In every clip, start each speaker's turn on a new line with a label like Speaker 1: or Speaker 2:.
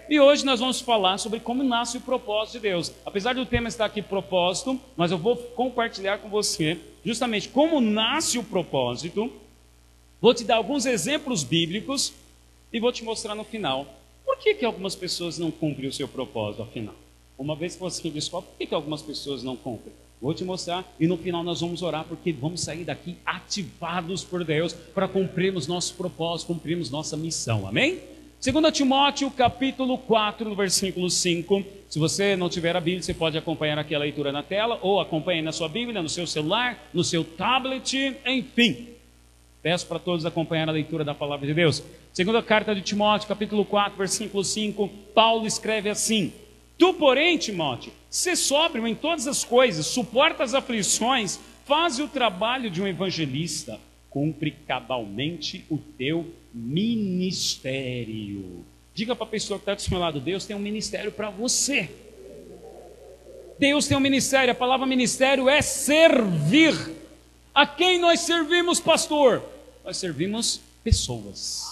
Speaker 1: E hoje nós vamos falar sobre como nasce o propósito de Deus. Apesar do tema estar aqui propósito, mas eu vou compartilhar com você justamente como nasce o propósito. Vou te dar alguns exemplos bíblicos e vou te mostrar no final por que algumas pessoas não cumprem o seu propósito, afinal. Uma vez que você descobre por que algumas pessoas não cumprem, vou te mostrar e no final nós vamos orar, porque vamos sair daqui ativados por Deus para cumprirmos nosso propósito, cumprirmos nossa missão, amém? 2 Timóteo capítulo 4, no versículo 5. Se você não tiver a Bíblia, você pode acompanhar aqui a leitura na tela, ou acompanhe na sua Bíblia, no seu celular, no seu tablet, enfim. Peço para todos acompanhar a leitura da palavra de Deus. Segunda carta de Timóteo, capítulo 4, versículo 5, Paulo escreve assim: Tu, porém, Timóteo, sê sóbrio em todas as coisas, suporta as aflições, faz o trabalho de um evangelista, cumpre cabalmente o teu ministério. Diga para a pessoa que está do seu lado: Deus tem um ministério para você. Deus tem um ministério. A palavra ministério é servir. A quem nós servimos, pastor? Nós servimos pessoas.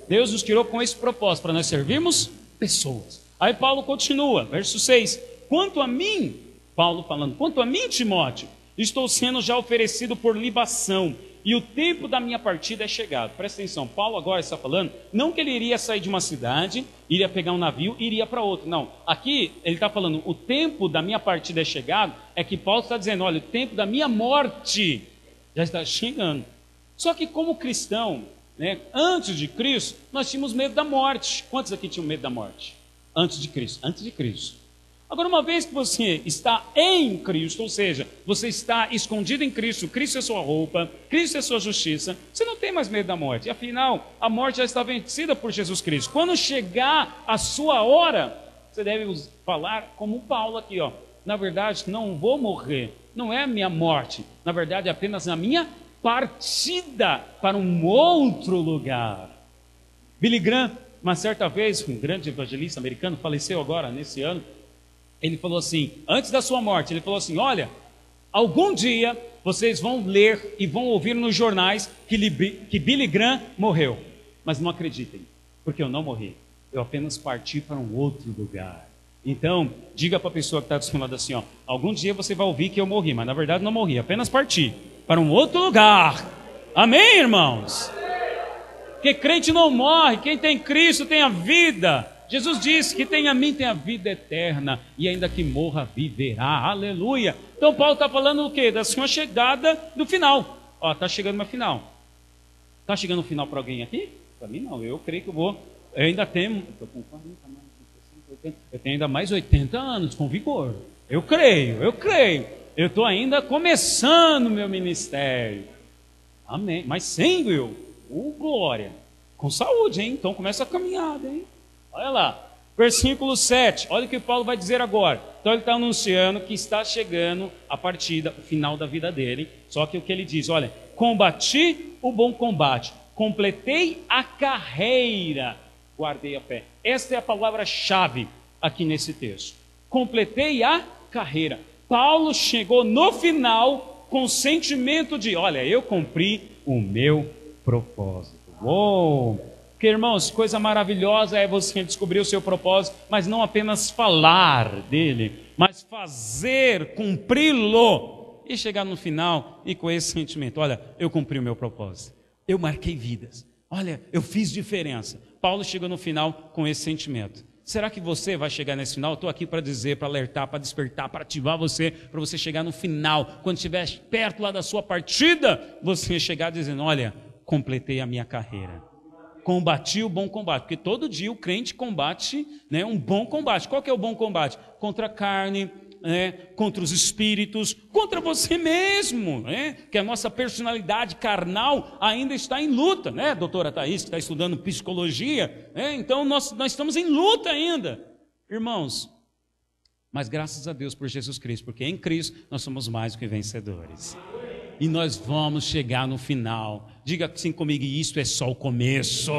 Speaker 1: Deus nos tirou com esse propósito, para nós servirmos pessoas. Aí Paulo continua, verso 6. Quanto a mim, Paulo falando, quanto a mim, Timóteo, estou sendo já oferecido por libação, e o tempo da minha partida é chegado. Presta atenção, Paulo agora está falando, não que ele iria sair de uma cidade, iria pegar um navio e iria para outro. Não, aqui ele está falando, o tempo da minha partida é chegado, é que Paulo está dizendo, olha, o tempo da minha morte já está chegando. Só que como cristão, né, antes de Cristo, nós tínhamos medo da morte. Quantos aqui tinham medo da morte? Antes de Cristo. Antes de Cristo. Agora, uma vez que você está em Cristo, ou seja, você está escondido em Cristo, Cristo é sua roupa, Cristo é sua justiça, você não tem mais medo da morte. E afinal, a morte já está vencida por Jesus Cristo. Quando chegar a sua hora, você deve falar como Paulo aqui, ó. Na verdade, não vou morrer, não é a minha morte, na verdade é apenas a minha partida para um outro lugar. Billy Graham, uma certa vez, um grande evangelista americano, faleceu agora, nesse ano, ele falou assim, antes da sua morte, ele falou assim, olha, algum dia vocês vão ler e vão ouvir nos jornais que Billy Graham morreu, mas não acreditem, porque eu não morri, eu apenas parti para um outro lugar. Então, diga para a pessoa que está do seu lado assim, ó, algum dia você vai ouvir que eu morri, mas na verdade não morri, apenas parti para um outro lugar. Amém, irmãos? Porque crente não morre, quem tem Cristo tem a vida. Jesus disse que tem a mim, tem a vida eterna, e ainda que morra, viverá. Aleluia. Então Paulo está falando o quê? Da sua chegada do final. Ó, está chegando no final. Está chegando no final para alguém aqui? Para mim não, eu creio que eu vou. Eu ainda tenho, estou com 40, mais 80, eu tenho ainda mais 80 anos com vigor. Eu creio. Eu estou ainda começando meu ministério. Amém. Mas sem, Will, glória. Com saúde, hein? Então começa a caminhada, hein? Olha lá. Versículo 7. Olha o que Paulo vai dizer agora. Então ele está anunciando que está chegando a partida, o final da vida dele. Só que o que ele diz? Olha, combati o bom combate. Completei a carreira. Guardei a fé. Esta é a palavra-chave aqui nesse texto. Completei a carreira. Paulo chegou no final com o sentimento de, olha, eu cumpri o meu propósito. Uou! Porque, irmãos, coisa maravilhosa é você descobrir o seu propósito, mas não apenas falar dele, mas fazer, cumpri-lo. E chegar no final e com esse sentimento, olha, eu cumpri o meu propósito. Eu marquei vidas. Olha, eu fiz diferença. Paulo chegou no final com esse sentimento. Será que você vai chegar nesse final? Eu estou aqui para dizer, para alertar, para despertar, para ativar você, para você chegar no final, quando estiver perto lá da sua partida, você chegar dizendo, olha, completei a minha carreira, combati o bom combate, porque todo dia o crente combate, né, um bom combate. Qual que é o bom combate? Contra a carne, contra os espíritos, contra você mesmo, que a nossa personalidade carnal ainda está em luta, né, doutora Thaís, que está estudando psicologia, então nós estamos em luta ainda, irmãos, mas graças a Deus por Jesus Cristo, porque em Cristo nós somos mais do que vencedores, e nós vamos chegar no final. Diga assim comigo, isso é só o começo,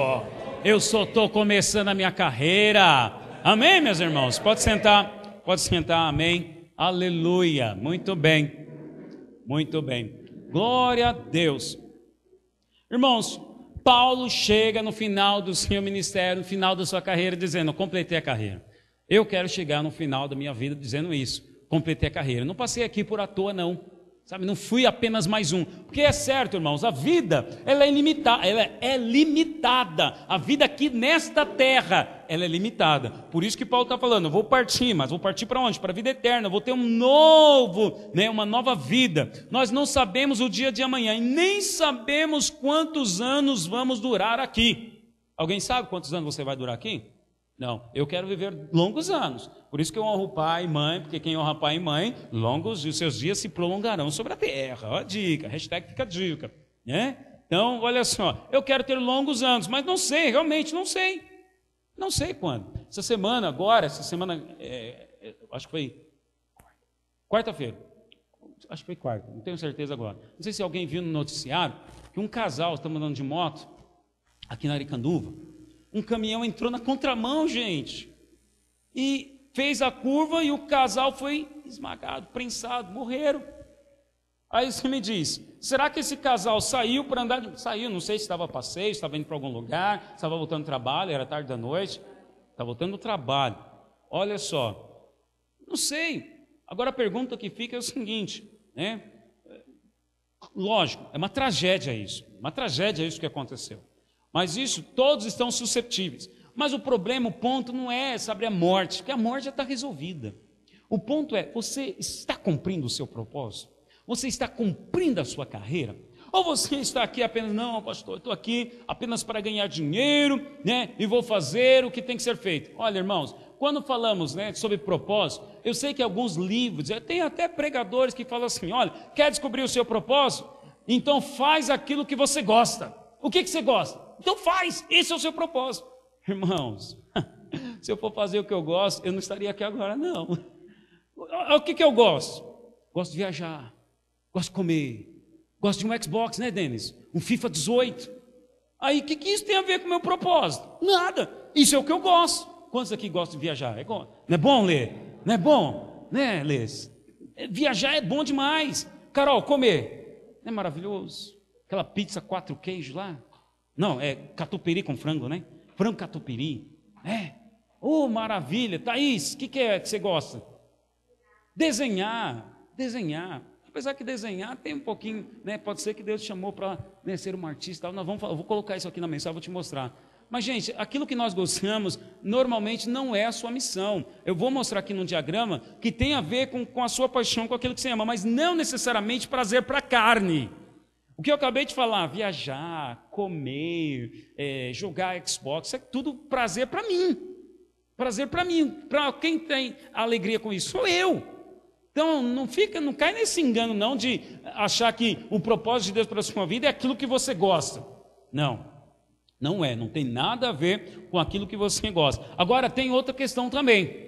Speaker 1: eu só estou começando a minha carreira, amém, meus irmãos? Pode sentar, amém. Aleluia, muito bem, glória a Deus. Irmãos, Paulo chega no final do seu ministério, no final da sua carreira, dizendo: eu completei a carreira. Eu quero chegar no final da minha vida dizendo isso, completei a carreira. Não passei aqui por à toa, não. Sabe, não fui apenas mais um. Porque é certo, irmãos, a vida, ela é limitada. A vida aqui nesta terra, ela é limitada. Por isso que Paulo está falando: eu vou partir, mas vou partir para onde? Para a vida eterna. Eu vou ter uma nova vida. Nós não sabemos o dia de amanhã e nem sabemos quantos anos vamos durar aqui. Alguém sabe quantos anos você vai durar aqui? Não, eu quero viver longos anos. Por isso que eu honro pai e mãe, porque quem honra pai e mãe, longos os seus dias se prolongarão sobre a terra. Ó a dica, hashtag fica a dica, né? Então, olha só, eu quero ter longos anos, mas não sei, realmente não sei. Não sei quando. Essa semana, acho que foi quarta-feira. Acho que foi quarta, não tenho certeza agora. Não sei se alguém viu no noticiário que um casal está andando de moto aqui na Aricanduva. Um caminhão entrou na contramão, gente, e fez a curva e o casal foi esmagado, prensado, morreram. Aí você me diz: será que esse casal saiu para andar? Saiu, não sei se estava a passeio, estava indo para algum lugar, estava voltando do trabalho, era tarde da noite, estava voltando do trabalho. Olha só, não sei. Agora a pergunta que fica é o seguinte, né? Lógico, é uma tragédia isso que aconteceu. Mas isso, todos estão susceptíveis. Mas o problema, o ponto não é sobre a morte, porque a morte já está resolvida. O ponto é: você está cumprindo o seu propósito? Você está cumprindo a sua carreira? Ou você está aqui apenas: não, pastor, eu estou aqui apenas para ganhar dinheiro, né? E vou fazer o que tem que ser feito. Olha, irmãos, quando falamos, né, sobre propósito, eu sei que alguns livros, tem até pregadores que falam assim: olha, quer descobrir o seu propósito? Então faz aquilo que você gosta. O que você gosta? Então faz, esse é o seu propósito. Irmãos, se eu for fazer o que eu gosto, eu não estaria aqui agora, não. O que eu gosto? Gosto de viajar, gosto de comer, gosto de um Xbox, né, Denis? Um FIFA 18. Aí, o que isso tem a ver com o meu propósito? Nada, isso é o que eu gosto. Quantos aqui gostam de viajar? Não é bom, Lê? Não é bom? Né, Lê? Viajar é bom demais. Carol, comer, é maravilhoso. Aquela pizza 4 queijos lá. Não, é catupiry com frango, né? Frango catupiry. Oh, maravilha. Thaís, o que é que você gosta? Desenhar. Apesar que desenhar tem um pouquinho, né? Pode ser que Deus te chamou para, né, ser um artista. Eu vou colocar isso aqui na mensagem, vou te mostrar. Mas, gente, aquilo que nós gostamos, normalmente não é a sua missão. Eu vou mostrar aqui num diagrama que tem a ver com a sua paixão, com aquilo que você ama, mas não necessariamente prazer para a carne. O que eu acabei de falar, viajar, comer, jogar Xbox, isso é tudo prazer para mim. Prazer para mim. Para quem tem alegria com isso? Sou eu. Então não cai nesse engano não de achar que o propósito de Deus para a sua vida é aquilo que você gosta. Não é, não tem nada a ver com aquilo que você gosta. Agora tem outra questão também.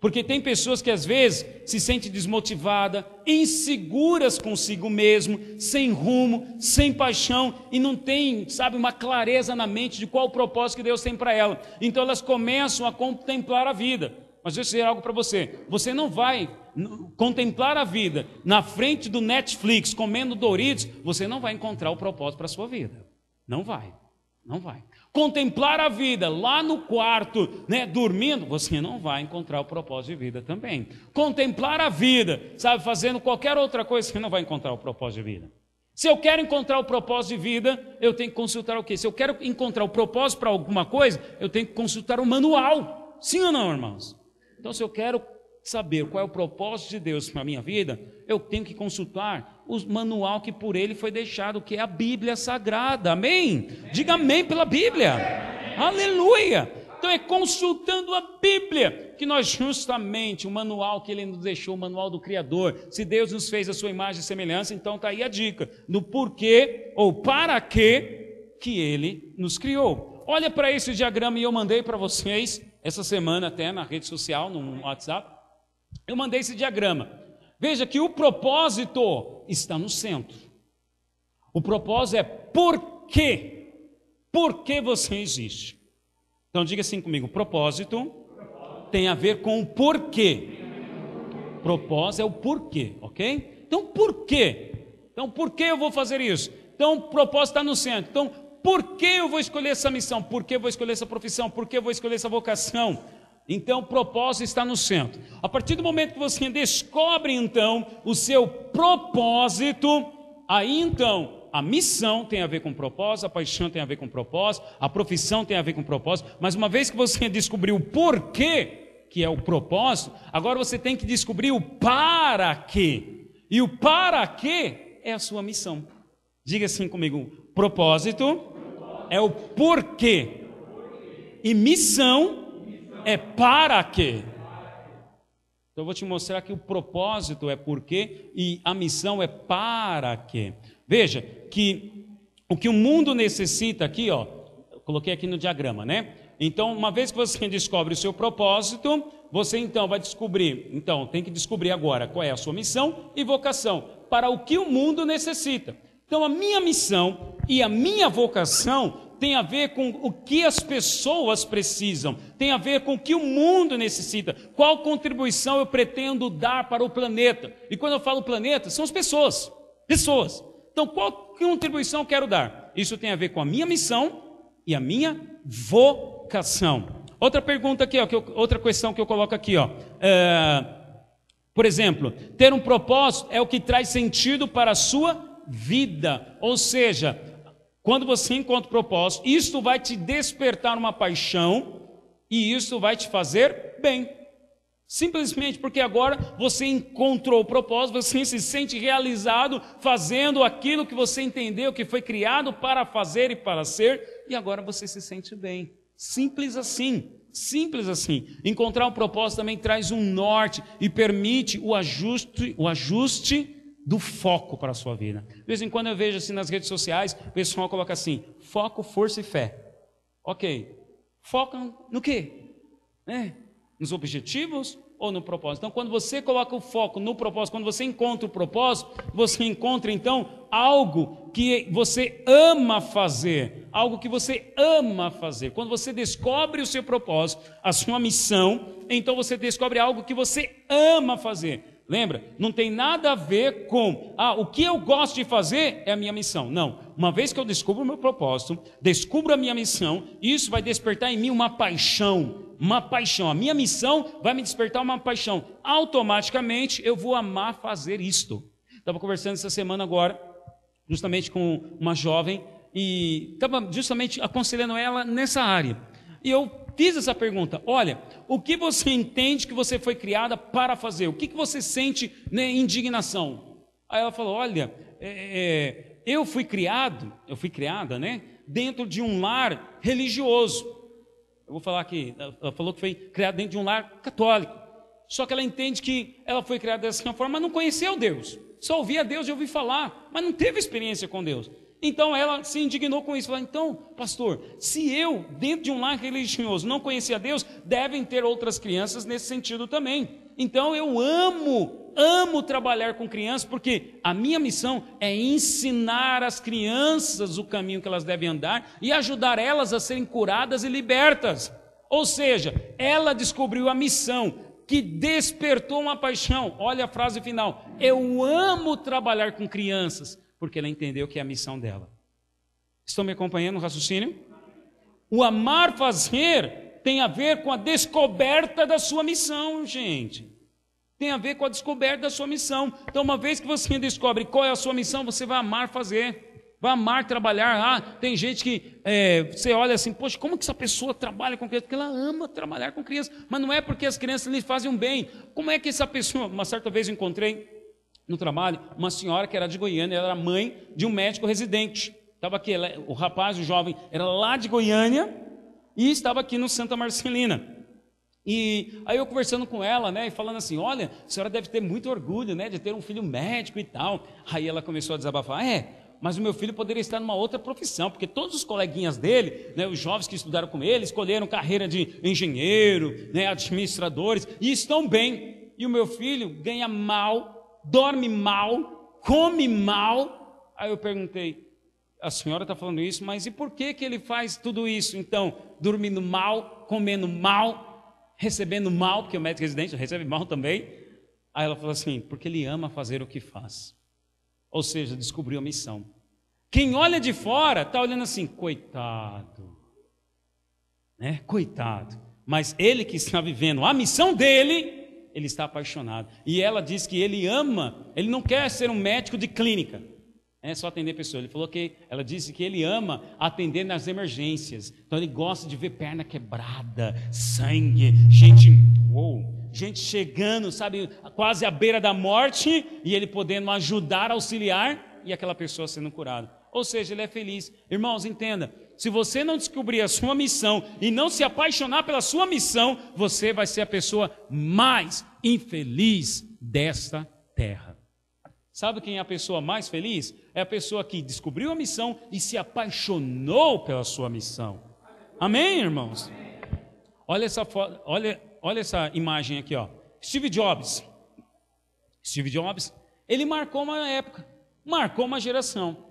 Speaker 1: Porque tem pessoas que às vezes se sentem desmotivadas, inseguras consigo mesmo, sem rumo, sem paixão e não tem, sabe, uma clareza na mente de qual o propósito que Deus tem para ela. Então elas começam a contemplar a vida. Mas deixa eu dizer algo para você: você não vai contemplar a vida na frente do Netflix comendo Doritos, você não vai encontrar o propósito para a sua vida. Não vai. Contemplar a vida lá no quarto, né, dormindo, você não vai encontrar o propósito de vida também. Contemplar a vida, sabe, fazendo qualquer outra coisa, você não vai encontrar o propósito de vida. Se eu quero encontrar o propósito de vida, eu tenho que consultar o quê? Se eu quero encontrar o propósito para alguma coisa, eu tenho que consultar o manual. Sim ou não, irmãos? Então, se eu quero saber qual é o propósito de Deus para a minha vida, eu tenho que consultar o manual que por ele foi deixado, que é a Bíblia Sagrada. Amém? Diga amém pela Bíblia. Aleluia! Então é consultando a Bíblia que nós justamente, o manual que ele nos deixou, o manual do Criador, se Deus nos fez a sua imagem e semelhança, então está aí a dica do porquê ou para que ele nos criou. Olha para esse diagrama e eu mandei para vocês essa semana até na rede social, no WhatsApp. Eu mandei esse diagrama. Veja que o propósito está no centro. O propósito é por quê? Por que você existe? Então diga assim comigo: propósito tem a ver com o porquê. Propósito é o porquê, ok? Então por quê? Então por que eu vou fazer isso? Então o propósito está no centro. Então por que eu vou escolher essa missão? Por que eu vou escolher essa profissão? Por que eu vou escolher essa vocação? Então, o propósito está no centro. A partir do momento que você descobre, então, o seu propósito, aí, então, a missão tem a ver com propósito, a paixão tem a ver com propósito, a profissão tem a ver com propósito, mas uma vez que você descobriu o porquê, que é o propósito, agora você tem que descobrir o para quê. E o para quê é a sua missão. Diga assim comigo: propósito é o porquê, e missão é para quê. Então eu vou te mostrar que o propósito é porquê e a missão é para quê. Veja que o que o mundo necessita aqui, ó, eu coloquei aqui no diagrama, né? Então, uma vez que você descobre o seu propósito, você então vai descobrir, então tem que descobrir agora qual é a sua missão e vocação, para o que o mundo necessita. Então, a minha missão e a minha vocação tem a ver com o que as pessoas precisam, tem a ver com o que o mundo necessita, qual contribuição eu pretendo dar para o planeta. E quando eu falo planeta, são as pessoas. Então, qual contribuição eu quero dar? Isso tem a ver com a minha missão e a minha vocação. Outra pergunta aqui, ó, outra questão que eu coloco aqui, ó. Por exemplo, ter um propósito é o que traz sentido para a sua vida. Ou seja, quando você encontra o propósito, isso vai te despertar uma paixão e isso vai te fazer bem. Simplesmente porque agora você encontrou o propósito, você se sente realizado fazendo aquilo que você entendeu que foi criado para fazer e para ser, e agora você se sente bem. Simples assim. Simples assim. Encontrar um propósito também traz um norte e permite o ajuste do foco para a sua vida. De vez em quando eu vejo assim nas redes sociais, o pessoal coloca assim: foco, força e fé. Ok. Foca no quê? Nos objetivos ou no propósito? Então, quando você coloca o foco no propósito, quando você encontra o propósito, você encontra então algo que você ama fazer, algo que você ama fazer. Quando você descobre o seu propósito, a sua missão, então você descobre algo que você ama fazer. Lembra? Não tem nada a ver com, o que eu gosto de fazer é a minha missão. Não. Uma vez que eu descubro o meu propósito, descubro a minha missão, isso vai despertar em mim uma paixão. Uma paixão. A minha missão vai me despertar uma paixão. Automaticamente eu vou amar fazer isto. Estava conversando essa semana agora, justamente com uma jovem, e estava justamente aconselhando ela nessa área. E eu fiz essa pergunta: olha, o que você entende que você foi criada para fazer? O que você sente, né, indignação? Aí ela falou: olha, eu fui criada, né, dentro de um lar religioso. Eu vou falar aqui, ela falou que foi criada dentro de um lar católico. Só que ela entende que ela foi criada dessa forma, mas não conheceu Deus. Só ouvia Deus e ouvia falar, mas não teve experiência com Deus. Então ela se indignou com isso, falou: então, pastor, se eu, dentro de um lar religioso, não conhecia Deus, devem ter outras crianças nesse sentido também. Então eu amo trabalhar com crianças, porque a minha missão é ensinar as crianças o caminho que elas devem andar e ajudar elas a serem curadas e libertas. Ou seja, ela descobriu a missão que despertou uma paixão. Olha a frase final: eu amo trabalhar com crianças, porque ela entendeu que é a missão dela. Estão me acompanhando no raciocínio? O amar fazer tem a ver com a descoberta da sua missão, gente. Tem a ver com a descoberta da sua missão. Então, uma vez que você descobre qual é a sua missão, você vai amar fazer, vai amar trabalhar. Tem gente que você olha assim: poxa, como que essa pessoa trabalha com crianças? Porque ela ama trabalhar com crianças, mas não é porque as crianças lhe fazem um bem. Como é que essa pessoa... Uma certa vez eu encontrei no trabalho uma senhora que era de Goiânia, ela era mãe de um médico residente. Estava aqui, o rapaz, o jovem, era lá de Goiânia e estava aqui no Santa Marcelina. E aí eu conversando com ela, né, e falando assim: olha, a senhora deve ter muito orgulho, né, de ter um filho médico e tal. Aí ela começou a desabafar: mas o meu filho poderia estar numa outra profissão, porque todos os coleguinhas dele, né, os jovens que estudaram com ele, escolheram carreira de engenheiro, né, administradores, e estão bem. E o meu filho ganha mal, dorme mal, come mal. Aí eu perguntei: a senhora está falando isso, mas e por que ele faz tudo isso então? Dormindo mal, comendo mal, recebendo mal, porque o médico residente recebe mal também. Aí ela falou assim: porque ele ama fazer o que faz. Ou seja, descobriu a missão. Quem olha de fora está olhando assim, coitado, né? Coitado. Mas ele que está vivendo a missão dele, ele está apaixonado. E ela diz que ele ama, ele não quer ser um médico de clínica, é só atender pessoas. Ela disse que ele ama atender nas emergências. Então ele gosta de ver perna quebrada, sangue, gente chegando, sabe, quase à beira da morte, e ele podendo ajudar, auxiliar, e aquela pessoa sendo curada. Ou seja, ele é feliz. Irmãos, entenda, se você não descobrir a sua missão e não se apaixonar pela sua missão, você vai ser a pessoa mais infeliz desta terra. Sabe quem é a pessoa mais feliz? É a pessoa que descobriu a missão e se apaixonou pela sua missão. Amém, irmãos? Olha essa foto, olha essa imagem aqui, ó. Steve Jobs, ele marcou uma época, marcou uma geração.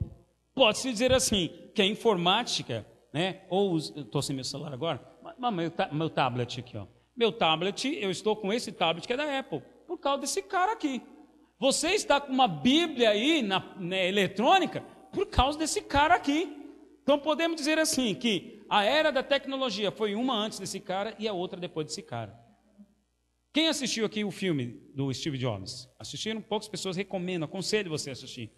Speaker 1: Pode-se dizer assim, que a informática, né? Ou estou sem meu celular agora, mas meu tablet aqui, ó. Meu tablet, eu estou com esse tablet que é da Apple, por causa desse cara aqui. Você está com uma Bíblia aí eletrônica por causa desse cara aqui. Então podemos dizer assim, que a era da tecnologia foi uma antes desse cara e a outra depois desse cara. Quem assistiu aqui o filme do Steve Jobs? Assistiram? Poucas pessoas, recomendo, aconselho você a assistir.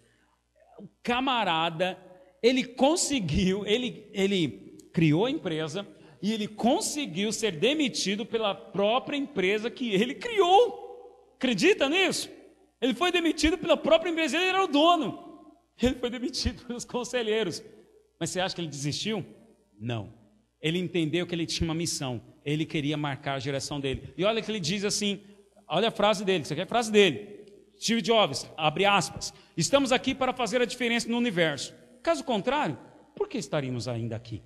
Speaker 1: O camarada, ele conseguiu, ele criou a empresa e ele conseguiu ser demitido pela própria empresa que ele criou. Acredita nisso? Ele foi demitido pela própria empresa, ele era o dono. Ele foi demitido pelos conselheiros. Mas você acha que ele desistiu? Não. Ele entendeu que ele tinha uma missão. Ele queria marcar a geração dele. E olha que ele diz assim, olha a frase dele, isso aqui é a frase dele. Steve Jobs, abre aspas, estamos aqui para fazer a diferença no universo. Caso contrário, por que estaríamos ainda aqui?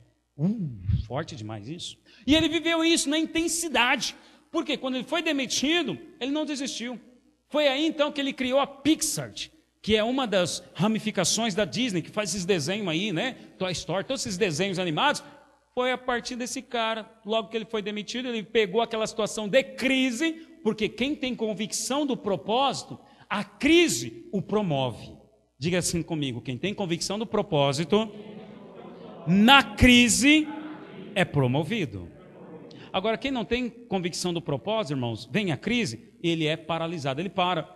Speaker 1: Forte demais isso. E ele viveu isso na intensidade. Porque quando ele foi demitido, ele não desistiu. Foi aí então que ele criou a Pixar, que é uma das ramificações da Disney, que faz esses desenhos aí, né? Toy Story, todos esses desenhos animados. Foi a partir desse cara, logo que ele foi demitido, ele pegou aquela situação de crise, porque quem tem convicção do propósito, a crise o promove. Diga assim comigo, quem tem convicção do propósito, na crise é promovido. Agora, quem não tem convicção do propósito, irmãos, vem a crise, ele é paralisado, ele para.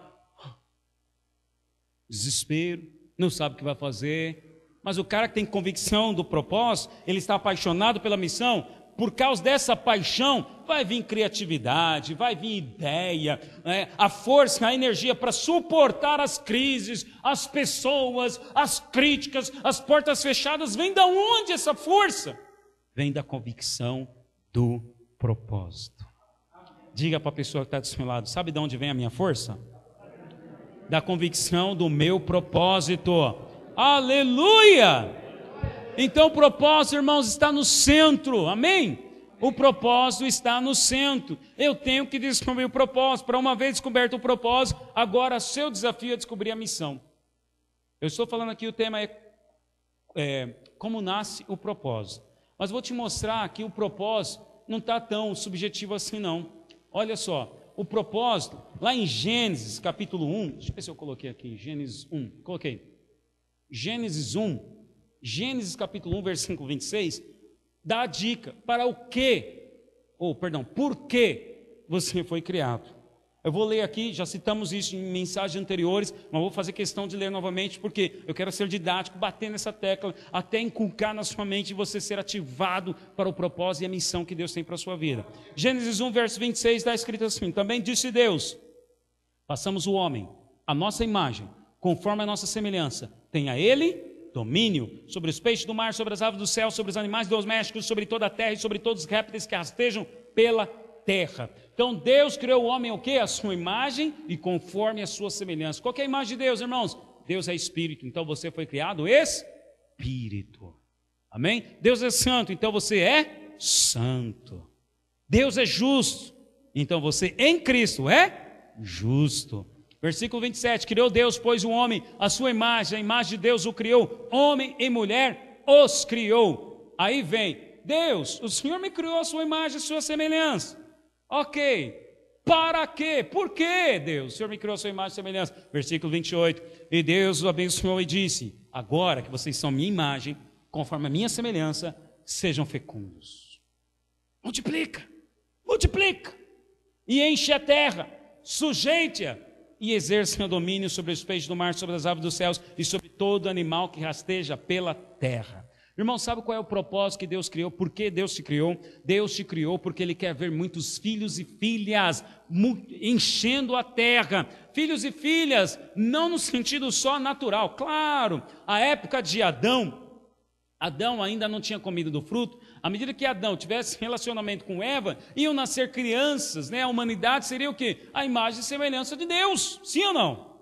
Speaker 1: Desespero, não sabe o que vai fazer. Mas o cara que tem convicção do propósito, ele está apaixonado pela missão, por causa dessa paixão, vai vir criatividade, vai vir ideia, né? A força, a energia para suportar as crises, as pessoas, as críticas, as portas fechadas. Vem da onde essa força? Vem da convicção do propósito. Diga para a pessoa que está do seu lado, sabe de onde vem a minha força? Da convicção do meu propósito. Aleluia! Então o propósito, irmãos, está no centro, amém? O propósito está no centro. Eu tenho que descobrir o propósito. Para uma vez descoberto o propósito, agora seu desafio é descobrir a missão. Eu estou falando aqui, o tema é como nasce o propósito. Mas vou te mostrar que o propósito não está tão subjetivo assim não. Olha só, o propósito, lá em Gênesis capítulo 1, deixa eu ver se eu coloquei aqui, Gênesis 1, coloquei. Gênesis 1, Gênesis capítulo 1, versículo 26, dá a dica para o quê, por que você foi criado. Eu vou ler aqui, já citamos isso em mensagens anteriores, mas vou fazer questão de ler novamente, porque eu quero ser didático, bater nessa tecla, até inculcar na sua mente e você ser ativado para o propósito e a missão que Deus tem para a sua vida. Gênesis 1, verso 26, está escrito assim, também disse Deus, façamos o homem, a nossa imagem, conforme a nossa semelhança, tenha ele domínio sobre os peixes do mar, sobre as aves do céu, sobre os animais domésticos, sobre toda a terra e sobre todos os répteis que rastejam pela terra. Então Deus criou o homem o quê? A sua imagem e conforme a sua semelhança. Qual que é a imagem de Deus, irmãos? Deus é espírito, então você foi criado espírito. Amém? Deus é santo, então você é santo. Deus é justo, então você em Cristo é justo. Versículo 27, criou Deus, pois o homem, a sua imagem, a imagem de Deus o criou, homem e mulher os criou. Aí vem, Deus, o Senhor me criou a sua imagem, a sua semelhança. Ok, Para quê? Por quê, Deus? O Senhor me criou a sua imagem e semelhança. Versículo 28. E Deus o abençoou e disse: agora que vocês são minha imagem, conforme a minha semelhança, sejam fecundos. Multiplica, multiplica. E enche a terra, sujeite-a e exerça o domínio sobre os peixes do mar, sobre as aves dos céus e sobre todo animal que rasteja pela terra. Irmão, sabe qual é o propósito que Deus criou? Por que Deus te criou? Deus te criou porque Ele quer ver muitos filhos e filhas enchendo a terra. Filhos e filhas, não no sentido só natural. Claro, a época de Adão ainda não tinha comido do fruto. À medida que Adão tivesse relacionamento com Eva, iam nascer crianças, né? A humanidade seria o quê? A imagem e semelhança de Deus, sim ou não?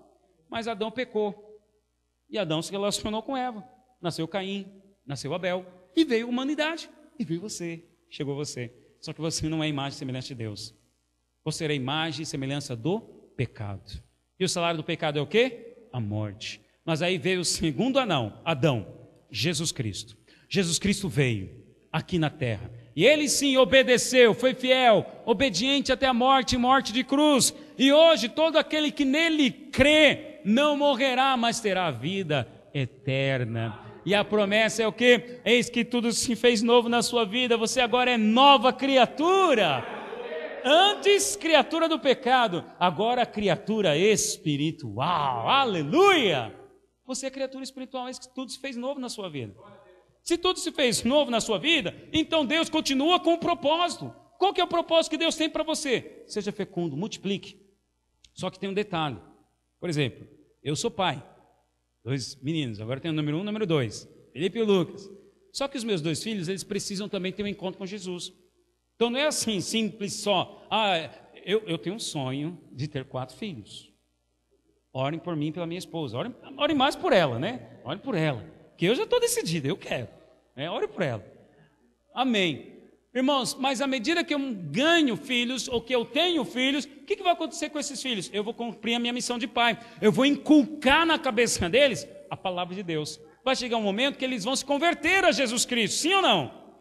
Speaker 1: Mas Adão pecou. E Adão se relacionou com Eva. Nasceu Caim. Nasceu Abel, e veio a humanidade, e veio você, chegou você. Só que você não é imagem e semelhança de Deus. Você é imagem e semelhança do pecado. E o salário do pecado é o quê? A morte. Mas aí veio o segundo Adão, Jesus Cristo. Jesus Cristo veio aqui na terra. E ele sim obedeceu, foi fiel, obediente até a morte, morte de cruz. E hoje todo aquele que nele crê não morrerá, mas terá a vida eterna. E a promessa é o quê? Eis que tudo se fez novo na sua vida, você agora é nova criatura. Antes, criatura do pecado, agora criatura espiritual. Aleluia! Você é criatura espiritual, eis que tudo se fez novo na sua vida. Se tudo se fez novo na sua vida, então Deus continua com o propósito. Qual que é o propósito que Deus tem para você? Seja fecundo, multiplique. Só que tem um detalhe. Por exemplo, eu sou pai. 2 meninos, agora tem o número 1 e o número 2, Felipe e o Lucas. Só que os meus 2 filhos, eles precisam também ter um encontro com Jesus. Então não é assim, simples só. Eu tenho um sonho de ter 4 filhos. Orem por mim e pela minha esposa. Orem mais por ela, né? Orem por ela. Que eu já estou decidido, eu quero. Orem por ela. Amém. Irmãos, mas à medida que eu ganho filhos, ou que eu tenho filhos, o que vai acontecer com esses filhos? Eu vou cumprir a minha missão de pai. Eu vou inculcar na cabeça deles a palavra de Deus. Vai chegar um momento que eles vão se converter a Jesus Cristo, sim ou não?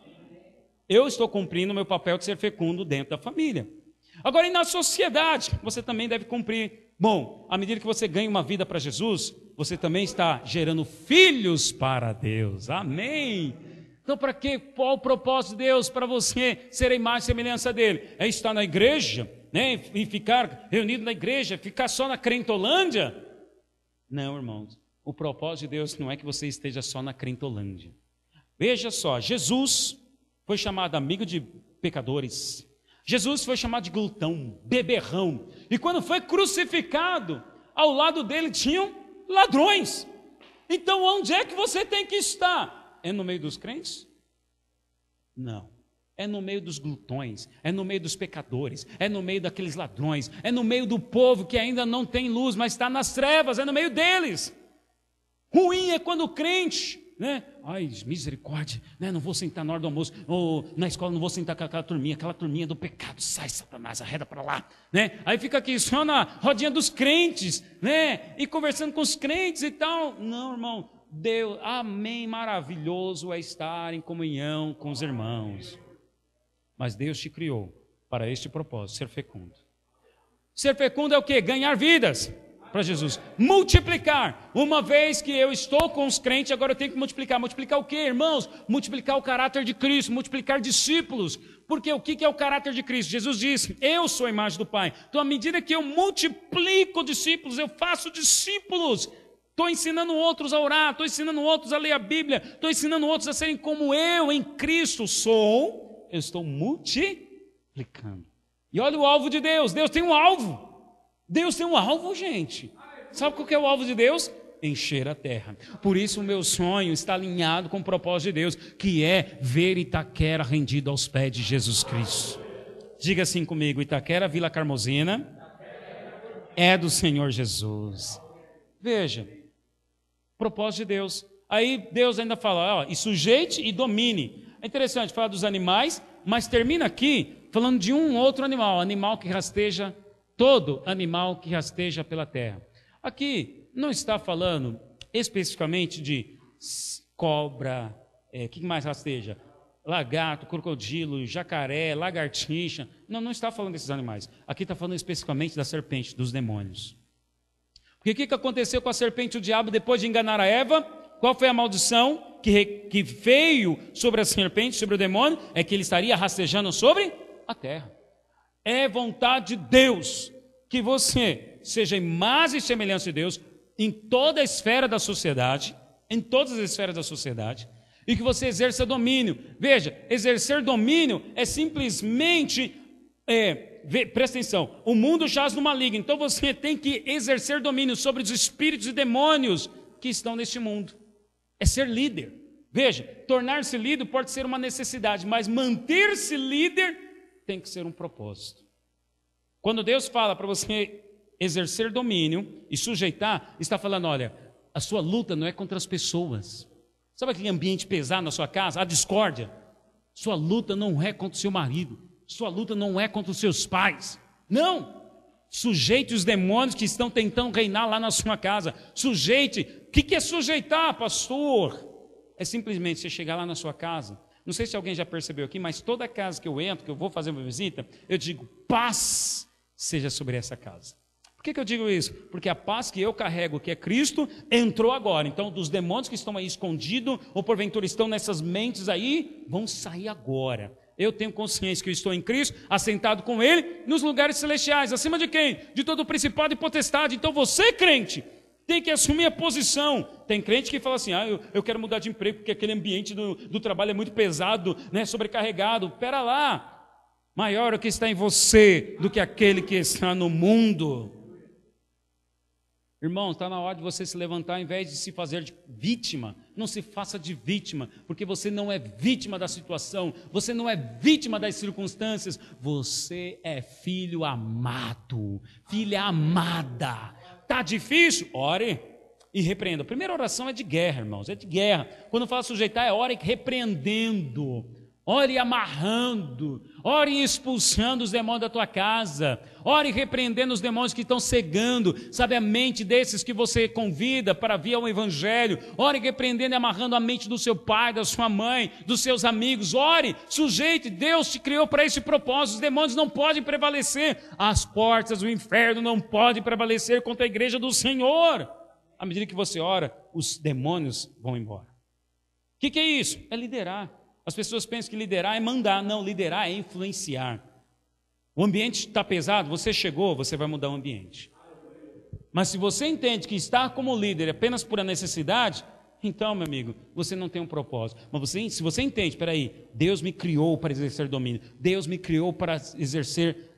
Speaker 1: Eu estou cumprindo o meu papel de ser fecundo dentro da família. Agora, e na sociedade, você também deve cumprir. Bom, à medida que você ganha uma vida para Jesus, você também está gerando filhos para Deus. Amém! Então, para quê? Qual o propósito de Deus para você ser a imagem e semelhança dele? É estar na igreja, né? E ficar reunido na igreja, ficar só na crentolândia? Não, irmãos. O propósito de Deus não é que você esteja só na crentolândia. Veja só, Jesus foi chamado amigo de pecadores. Jesus foi chamado de glutão, beberrão. E quando foi crucificado, ao lado dele tinham ladrões. Então, onde é que você tem que estar? É no meio dos crentes? Não. É no meio dos glutões, é no meio dos pecadores, é no meio daqueles ladrões, é no meio do povo que ainda não tem luz, mas está nas trevas, é no meio deles. Ruim é quando o crente, né? Ai, misericórdia, né? Não vou sentar na hora do almoço, ou na escola não vou sentar com aquela turminha do pecado, sai Satanás, arreda para lá, né? Aí fica aqui só na rodinha dos crentes, né? E conversando com os crentes e tal. Não, irmão. Deus, amém, maravilhoso é estar em comunhão com os irmãos. Mas Deus te criou para este propósito, ser fecundo. Ser fecundo é o quê? Ganhar vidas para Jesus. Multiplicar. Uma vez que eu estou com os crentes, agora eu tenho que multiplicar. Multiplicar o quê, irmãos? Multiplicar o caráter de Cristo, multiplicar discípulos. Porque o que é o caráter de Cristo? Jesus disse, eu sou a imagem do Pai. Então, à medida que eu multiplico discípulos, eu faço discípulos. Estou ensinando outros a orar, estou ensinando outros a ler a Bíblia, estou ensinando outros a serem como eu em Cristo sou. Eu estou multiplicando. E olha o alvo de Deus. Deus tem um alvo. Deus tem um alvo, gente. Sabe qual que é o alvo de Deus? Encher a terra. Por isso o meu sonho está alinhado com o propósito de Deus, que é ver Itaquera rendido aos pés de Jesus Cristo. Diga assim comigo, Itaquera, Vila Carmozina, é do Senhor Jesus. Veja. Propósito de Deus. Aí Deus ainda fala, e sujeite e domine. É interessante falar dos animais, mas termina aqui falando de um outro animal que rasteja, todo animal que rasteja pela terra. Aqui não está falando especificamente de cobra, que mais rasteja? lagarto, crocodilo, jacaré, lagartixa. Não está falando desses animais. Aqui está falando especificamente da serpente, dos demônios. Porque o que aconteceu com a serpente e o diabo depois de enganar a Eva? Qual foi a maldição que veio sobre a serpente, sobre o demônio? É que ele estaria rastejando sobre a terra. É vontade de Deus que você seja imagem e semelhança de Deus em toda a esfera da sociedade, em todas as esferas da sociedade, e que você exerça domínio. Veja, exercer domínio é simplesmente, presta atenção, o mundo jaz no maligno, então você tem que exercer domínio sobre os espíritos e demônios que estão neste mundo. É ser líder. Veja, tornar-se líder pode ser uma necessidade, mas manter-se líder tem que ser um propósito. Quando Deus fala para você exercer domínio e sujeitar, está falando, olha, a sua luta não é contra as pessoas. Sabe aquele ambiente pesado na sua casa, a discórdia? Sua luta não é contra o seu marido, sua luta não é contra os seus pais. Não! Sujeite os demônios que estão tentando reinar lá na sua casa. Sujeite. O que é sujeitar, pastor? É simplesmente você chegar lá na sua casa. Não sei se alguém já percebeu aqui, mas toda casa que eu entro, que eu vou fazer uma visita, eu digo, paz seja sobre essa casa. Por que eu digo isso? Porque a paz que eu carrego, que é Cristo, entrou agora. Então, dos demônios que estão aí escondidos, ou porventura estão nessas mentes aí, vão sair agora. Eu tenho consciência que eu estou em Cristo, assentado com Ele, nos lugares celestiais. Acima de quem? De todo principado e potestade. Então você, crente, tem que assumir a posição. Tem crente que fala assim, eu quero mudar de emprego, porque aquele ambiente do trabalho é muito pesado, né, sobrecarregado. Pera lá, maior é o que está em você do que aquele que está no mundo. Irmão, está na hora de você se levantar, ao invés de se fazer de vítima. Não se faça de vítima, porque você não é vítima da situação, você não é vítima das circunstâncias, você é filho amado, filha amada. Está difícil? Ore e repreenda. A primeira oração é de guerra, irmãos, é de guerra. Quando fala sujeitar, é ore repreendendo. Ore amarrando, ore expulsando os demônios da tua casa, ore repreendendo os demônios que estão cegando, sabe, a mente desses que você convida para vir ao Evangelho, ore repreendendo e amarrando a mente do seu pai, da sua mãe, dos seus amigos, ore, sujeite, Deus te criou para esse propósito, os demônios não podem prevalecer, as portas do inferno não podem prevalecer contra a igreja do Senhor. À medida que você ora, os demônios vão embora. O que é isso? É liderar. As pessoas pensam que liderar é mandar. Não, liderar é influenciar. O ambiente está pesado, você chegou, você vai mudar o ambiente. Mas se você entende que estar como líder apenas por a necessidade, então, meu amigo, você não tem um propósito. Mas se você entende, peraí, Deus me criou para exercer domínio, Deus me criou para exercer,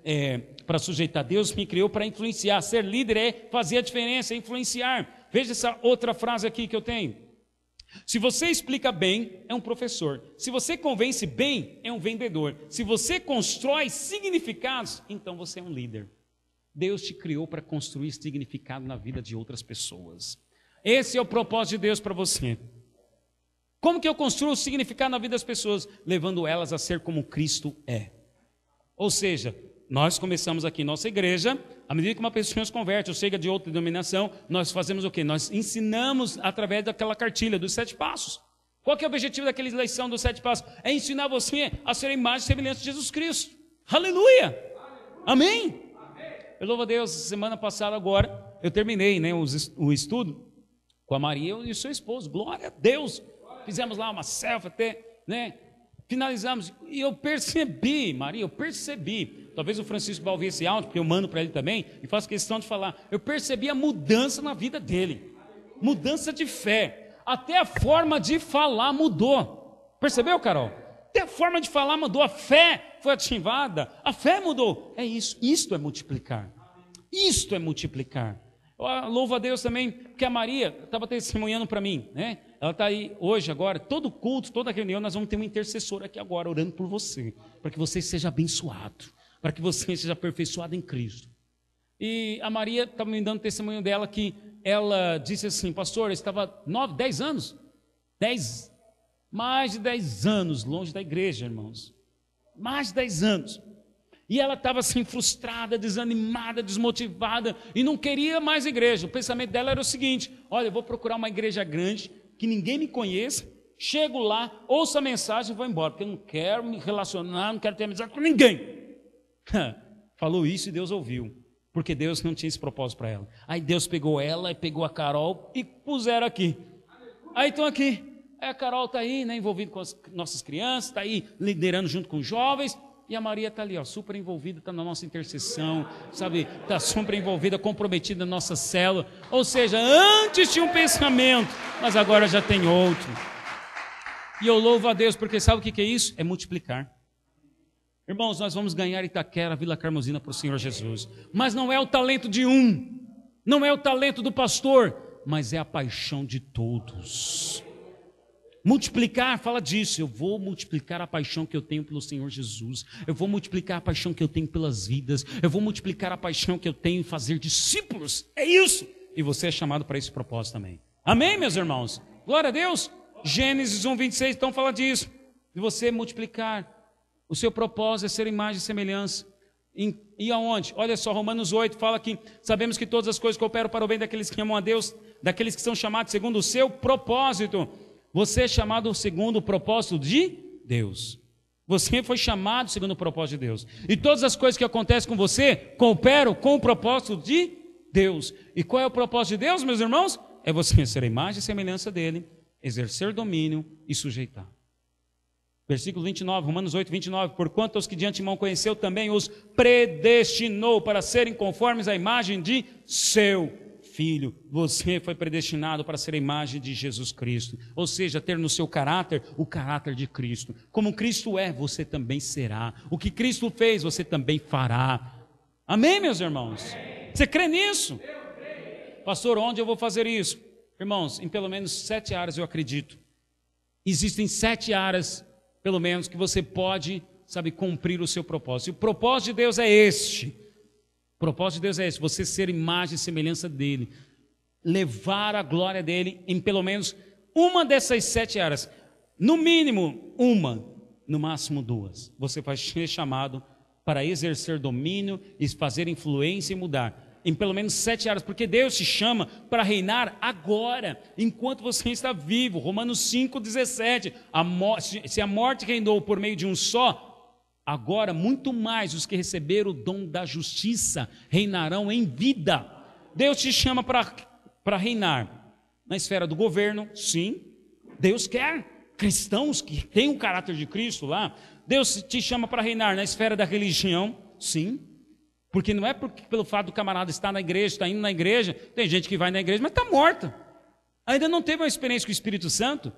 Speaker 1: para sujeitar, Deus me criou para influenciar. Ser líder é fazer a diferença, é influenciar. Veja essa outra frase aqui que eu tenho. Se você explica bem, é um professor. Se você convence bem, é um vendedor. Se você constrói significados, então você é um líder. Deus te criou para construir significado na vida de outras pessoas. Esse é o propósito de Deus para você. Como que eu construo significado na vida das pessoas? Levando elas a ser como Cristo é. Ou seja, nós começamos aqui nossa igreja, à medida que uma pessoa se converte ou chega de outra denominação, nós fazemos o quê? Nós ensinamos através daquela cartilha dos 7 passos. Qual que é o objetivo daquela lição dos 7 passos? É ensinar você a ser a imagem e semelhança de Jesus Cristo. Aleluia! Amém? Eu louvo a Deus, semana passada agora, eu terminei, né, o estudo com a Maria e o seu esposo. Glória a Deus! Fizemos lá uma selfie até, né? Finalizamos, e eu percebi, Maria, talvez o Francisco vai ouvir esse áudio, porque eu mando para ele também, e faço questão de falar, eu percebi a mudança na vida dele, mudança de fé, até a forma de falar mudou, percebeu, Carol? Até a forma de falar mudou, a fé foi ativada, a fé mudou, é isso, isto é multiplicar, eu louvo a Deus também, porque a Maria estava testemunhando para mim, né? Ela está aí hoje, agora, todo culto, toda reunião, nós vamos ter um intercessor aqui agora, orando por você, para que você seja abençoado, para que você seja aperfeiçoado em Cristo. E a Maria estava me dando testemunho dela, que ela disse assim, pastor, eu estava 10 anos, mais de 10 anos longe da igreja, irmãos, mais de 10 anos. E ela estava assim frustrada, desanimada, desmotivada e não queria mais igreja. O pensamento dela era o seguinte, olha, eu vou procurar uma igreja grande, que ninguém me conheça, chego lá, ouço a mensagem e vou embora, porque eu não quero me relacionar, não quero ter amizade com ninguém. Falou isso e Deus ouviu, porque Deus não tinha esse propósito para ela. Aí Deus pegou ela e pegou a Carol e puseram aqui. Aí estão aqui. Aí a Carol está aí, né, envolvida com as nossas crianças, está aí liderando junto com os jovens. E a Maria está ali, ó, super envolvida, está na nossa intercessão, sabe? Está super envolvida, comprometida na nossa célula. Ou seja, antes tinha um pensamento, mas agora já tem outro. E eu louvo a Deus, porque sabe o que é isso? É multiplicar. Irmãos, nós vamos ganhar Itaquera, Vila Carmozina para o Senhor Jesus. Mas não é o talento de um, não é o talento do pastor, mas é a paixão de todos. Multiplicar, fala disso. Eu vou multiplicar a paixão que eu tenho pelo Senhor Jesus. Eu vou multiplicar a paixão que eu tenho pelas vidas. Eu vou multiplicar a paixão que eu tenho em fazer discípulos. É isso. E você é chamado para esse propósito também. Amém, meus irmãos? Glória a Deus. Gênesis 1:26, então fala disso. De você multiplicar. O seu propósito é ser imagem e semelhança. E aonde? Olha só, Romanos 8 fala que sabemos que todas as coisas cooperam para o bem daqueles que amam a Deus, daqueles que são chamados segundo o seu propósito. Você é chamado segundo o propósito de Deus. Você foi chamado segundo o propósito de Deus. E todas as coisas que acontecem com você cooperam com o propósito de Deus. E qual é o propósito de Deus, meus irmãos? É você ser a imagem e semelhança dele, exercer domínio e sujeitar. Versículo 29, Romanos 8, 29. Porquanto os que de antemão conheceu também os predestinou para serem conformes à imagem de seu Filho. Você foi predestinado para ser a imagem de Jesus Cristo. Ou seja, ter no seu caráter o caráter de Cristo. Como Cristo é, você também será. O que Cristo fez, você também fará. Amém, meus irmãos? Você crê nisso? Pastor, onde eu vou fazer isso? Irmãos, em pelo menos 7 áreas eu acredito. Existem 7 áreas, pelo menos, que você pode, sabe, cumprir o seu propósito. E o propósito de Deus é este. O propósito de Deus é esse, você ser imagem e semelhança dele. Levar a glória dele em pelo menos uma dessas 7 áreas. No mínimo, uma, no máximo 2. Você vai ser chamado para exercer domínio e fazer influência e mudar. Em pelo menos 7 áreas, porque Deus te chama para reinar agora, enquanto você está vivo. Romanos 5,17, se a morte reinou por meio de um só, agora muito mais os que receberam o dom da justiça reinarão em vida. Deus te chama para reinar na esfera do governo, sim. Deus quer cristãos que têm o caráter de Cristo lá. Deus te chama para reinar na esfera da religião, sim. Porque não é pelo fato do camarada estar na igreja, está indo na igreja, tem gente que vai na igreja, mas está morta. Ainda não teve uma experiência com o Espírito Santo.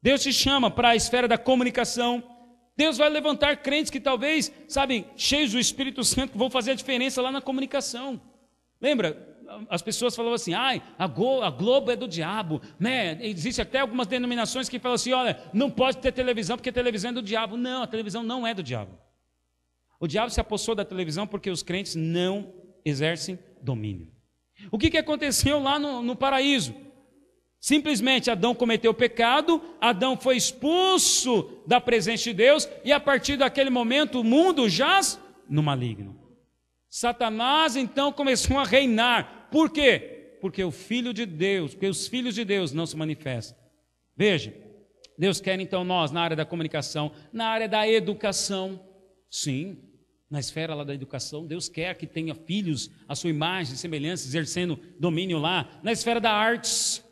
Speaker 1: Deus te chama para a esfera da comunicação. Deus vai levantar crentes que talvez, sabem, cheios do Espírito Santo, que vão fazer a diferença lá na comunicação. Lembra? As pessoas falavam assim, a Globo é do diabo, né? Existem até algumas denominações que falam assim, olha, não pode ter televisão porque a televisão é do diabo. Não, a televisão não é do diabo. O diabo se apossou da televisão porque os crentes não exercem domínio. O que aconteceu lá no paraíso? Simplesmente Adão cometeu pecado, Adão foi expulso da presença de Deus e a partir daquele momento o mundo jaz no maligno. Satanás então começou a reinar. Por quê? Porque o Filho de Deus, porque os filhos de Deus não se manifestam. Veja, Deus quer então nós na área da comunicação, na área da educação. Sim, na esfera lá da educação, Deus quer que tenha filhos à sua imagem e semelhança, exercendo domínio lá. Na esfera da artes,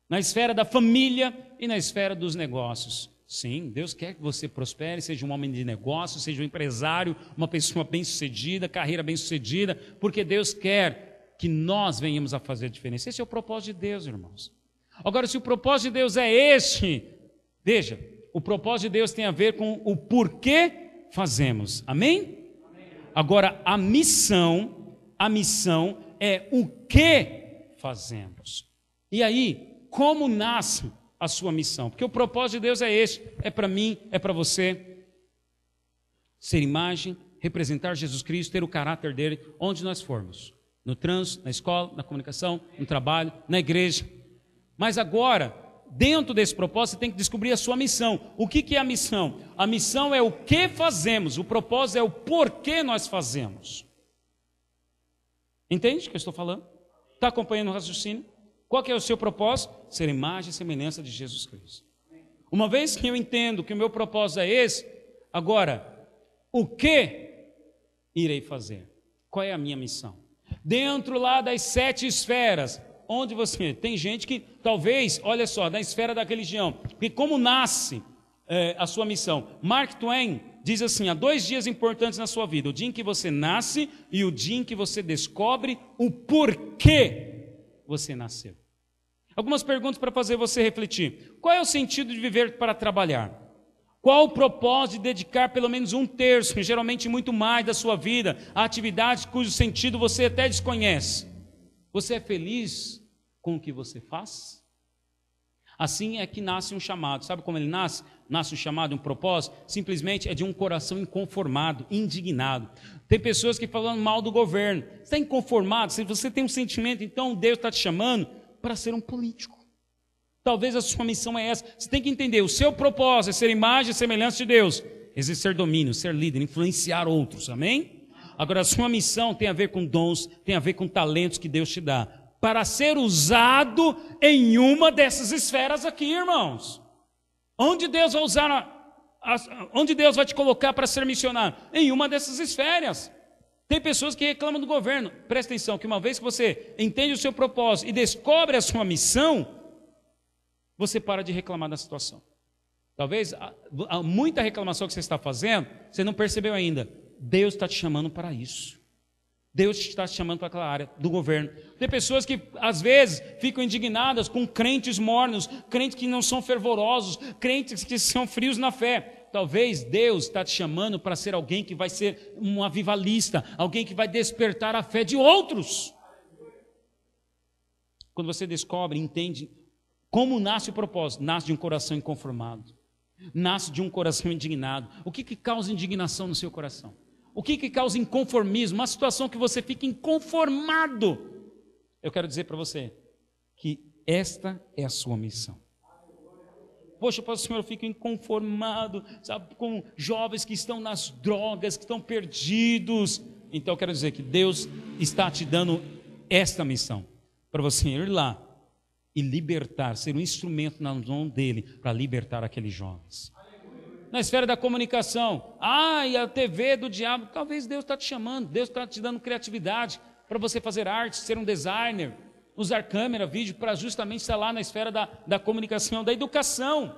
Speaker 1: na esfera da família e na esfera dos negócios. Sim, Deus quer que você prospere, seja um homem de negócio, seja um empresário, uma pessoa bem-sucedida, carreira bem-sucedida, porque Deus quer que nós venhamos a fazer a diferença. Esse é o propósito de Deus, irmãos. Agora, se o propósito de Deus é este, veja, o propósito de Deus tem a ver com o porquê fazemos. Amém? Agora, a missão é o que fazemos. E aí, como nasce a sua missão? Porque o propósito de Deus é este, é para mim, é para você. Ser imagem, representar Jesus Cristo, ter o caráter dele, onde nós formos. No trânsito, na escola, na comunicação, no trabalho, na igreja. Mas agora, dentro desse propósito, você tem que descobrir a sua missão. O que é a missão? A missão é o que fazemos, o propósito é o porquê nós fazemos. Entende o que eu estou falando? Está acompanhando o raciocínio? Qual que é o seu propósito? Ser imagem e semelhança de Jesus Cristo. Uma vez que eu entendo que o meu propósito é esse, agora, o que irei fazer? Qual é a minha missão? Dentro lá das 7 esferas, onde você... Tem gente que talvez, olha só, da esfera da religião, que como nasce a sua missão. Mark Twain diz assim, há 2 dias importantes na sua vida, o dia em que você nasce e o dia em que você descobre o porquê você nasceu. Algumas perguntas para fazer você refletir. Qual é o sentido de viver para trabalhar? Qual o propósito de dedicar pelo menos 1/3, geralmente muito mais da sua vida, a atividades cujo sentido você até desconhece? Você é feliz com o que você faz? Assim é que nasce um chamado. Sabe como ele nasce? Nasce um chamado, um propósito, simplesmente é de um coração inconformado, indignado. Tem pessoas que falam mal do governo. Você está inconformado? Se você tem um sentimento, então Deus está te chamando para ser um político. Talvez a sua missão é essa. Você tem que entender, o seu propósito é ser imagem e semelhança de Deus, exercer domínio, ser líder, influenciar outros, amém? Agora a sua missão tem a ver com dons, tem a ver com talentos que Deus te dá, para ser usado em uma dessas esferas aqui, irmãos. Onde Deus vai usar, onde Deus vai te colocar para ser missionário? Em uma dessas esferas. Tem pessoas que reclamam do governo. Presta atenção, que uma vez que você entende o seu propósito e descobre a sua missão, você para de reclamar da situação. Talvez há muita reclamação que você está fazendo, você não percebeu ainda. Deus está te chamando para isso. Deus está te chamando para aquela área do governo. Tem pessoas que às vezes ficam indignadas com crentes mornos, crentes que não são fervorosos, crentes que são frios na fé. Talvez Deus está te chamando para ser alguém que vai ser um avivalista, alguém que vai despertar a fé de outros. Quando você descobre, entende como nasce o propósito, nasce de um coração inconformado, nasce de um coração indignado. O que causa indignação no seu coração? O que causa inconformismo? Uma situação que você fica inconformado. Eu quero dizer para você que esta é a sua missão. Poxa, pastor, eu fico inconformado, sabe, com jovens que estão nas drogas, que estão perdidos. Então eu quero dizer que Deus está te dando esta missão, para você ir lá e libertar, ser um instrumento na mão dele, para libertar aqueles jovens. Na esfera da comunicação, e a TV do diabo, talvez Deus está te chamando, Deus está te dando criatividade, para você fazer arte, ser um designer, usar câmera, vídeo, para justamente estar lá na esfera da comunicação, da educação.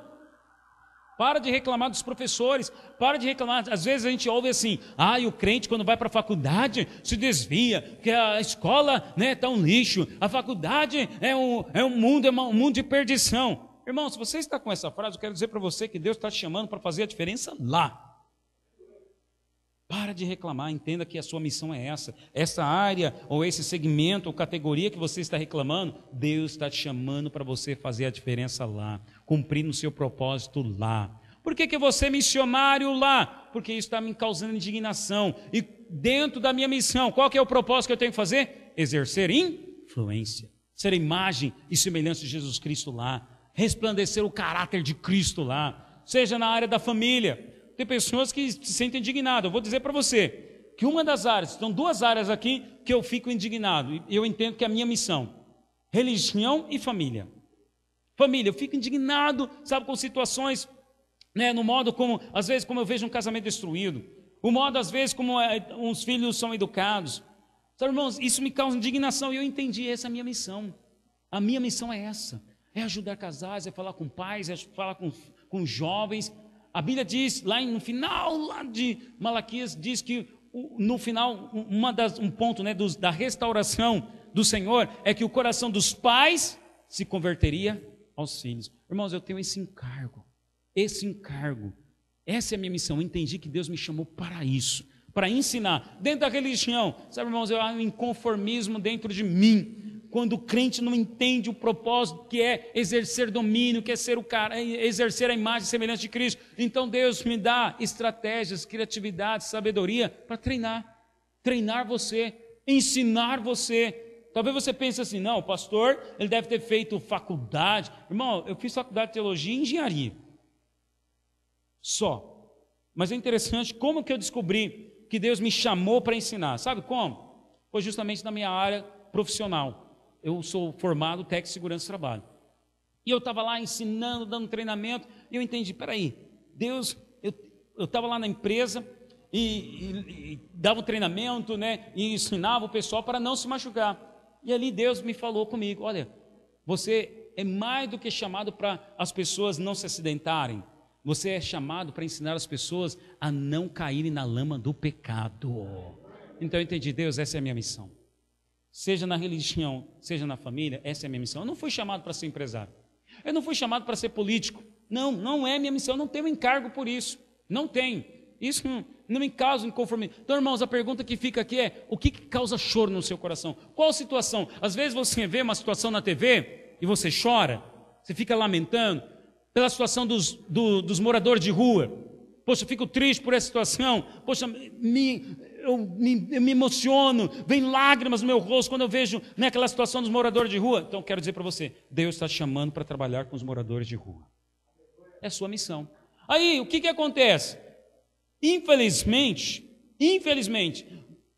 Speaker 1: Para de reclamar dos professores, para de reclamar. Às vezes a gente ouve assim, o crente quando vai para a faculdade se desvia, que a escola está um lixo, a faculdade é um mundo de perdição. Irmão, se você está com essa frase, eu quero dizer para você que Deus está te chamando para fazer a diferença lá. Para de reclamar, entenda que a sua missão é essa. Essa área, ou esse segmento, ou categoria que você está reclamando, Deus está te chamando para você fazer a diferença lá, cumprindo o seu propósito lá. Por que você é missionário lá? Porque isso está me causando indignação. E dentro da minha missão, qual que é o propósito que eu tenho que fazer? Exercer influência, ser imagem e semelhança de Jesus Cristo lá, resplandecer o caráter de Cristo lá, seja na área da família. Tem pessoas que se sentem indignadas. Eu vou dizer para você que uma das áreas, estão 2 áreas aqui que eu fico indignado, e eu entendo que é a minha missão: religião e família. Família, eu fico indignado, sabe, com situações, no modo como, às vezes, como eu vejo um casamento destruído, o modo, às vezes, como uns filhos são educados. Sabe, irmãos, isso me causa indignação, e eu entendi, essa é a minha missão. A minha missão é essa, é ajudar casais, é falar com pais, é falar com jovens. A Bíblia diz, lá no final lá de Malaquias, diz que no final, um ponto da restauração do Senhor é que o coração dos pais se converteria aos filhos. Irmãos, eu tenho esse encargo, essa é a minha missão. Eu entendi que Deus me chamou para isso, para ensinar. Dentro da religião, sabe, irmãos, há um inconformismo dentro de mim. Quando o crente não entende o propósito que é exercer domínio, que é ser exercer a imagem e semelhança de Cristo, então Deus me dá estratégias, criatividade, sabedoria para treinar você, ensinar você. Talvez você pense assim, não, o pastor, ele deve ter feito faculdade. Irmão, eu fiz faculdade de teologia e engenharia, só. Mas é interessante como que eu descobri que Deus me chamou para ensinar. Sabe como? Foi justamente na minha área profissional. eu sou formado técnico de segurança do trabalho. E eu estava lá ensinando, dando treinamento, e eu entendi, peraí, Deus, eu estava lá na empresa e dava um treinamento, né, e ensinava o pessoal para não se machucar. E ali Deus me falou comigo, olha, você é mais do que chamado para as pessoas não se acidentarem, você é chamado para ensinar as pessoas a não caírem na lama do pecado. Então eu entendi, Deus, essa é a minha missão. Seja na religião, seja na família, essa é a minha missão. Eu não fui chamado para ser empresário. Eu não fui chamado para ser político. Não é minha missão, eu não tenho encargo por isso. Não tem. Isso não me causa inconformidade. Então, irmãos, a pergunta que fica aqui é, o que causa choro no seu coração? Qual situação? Às vezes você vê uma situação na TV e você chora, você fica lamentando pela situação dos moradores de rua. Poxa, eu fico triste por essa situação. Poxa, eu me emociono, vem lágrimas no meu rosto quando eu vejo aquela situação dos moradores de rua. Então, quero dizer para você, Deus está te chamando para trabalhar com os moradores de rua. É a sua missão. Aí, o que acontece? Infelizmente,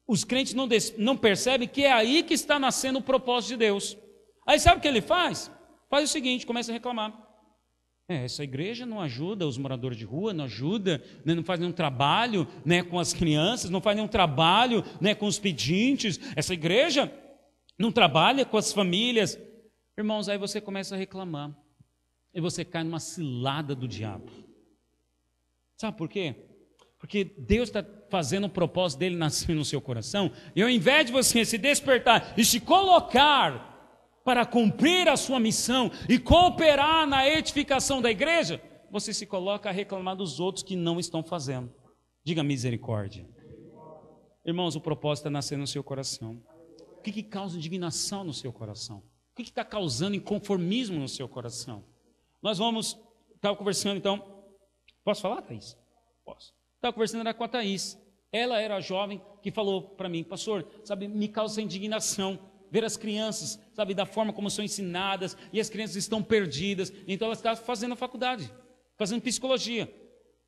Speaker 1: os crentes não percebem que é aí que está nascendo o propósito de Deus. Aí sabe o que ele faz? Faz o seguinte, começa a reclamar. Essa igreja não ajuda os moradores de rua, não ajuda, né, não faz nenhum trabalho, né, com as crianças, não faz nenhum trabalho, né, com os pedintes. Essa igreja não trabalha com as famílias. Irmãos, aí você começa a reclamar e você cai numa cilada do diabo. Sabe por quê? Porque Deus está fazendo o propósito dele nascer no seu coração, e ao invés de você se despertar e se colocar para cumprir a sua missão e cooperar na edificação da igreja, você se coloca a reclamar dos outros que não estão fazendo. Diga misericórdia. Irmãos, o propósito é nascer no seu coração. O que causa indignação no seu coração? O que está causando inconformismo no seu coração? Nós estava conversando então, posso falar, Thaís? Posso. Estava conversando com a Thaís. Ela era a jovem que falou para mim, pastor, sabe, me causa indignação ver as crianças, sabe, da forma como são ensinadas, e as crianças estão perdidas. Então ela está fazendo a faculdade, fazendo psicologia.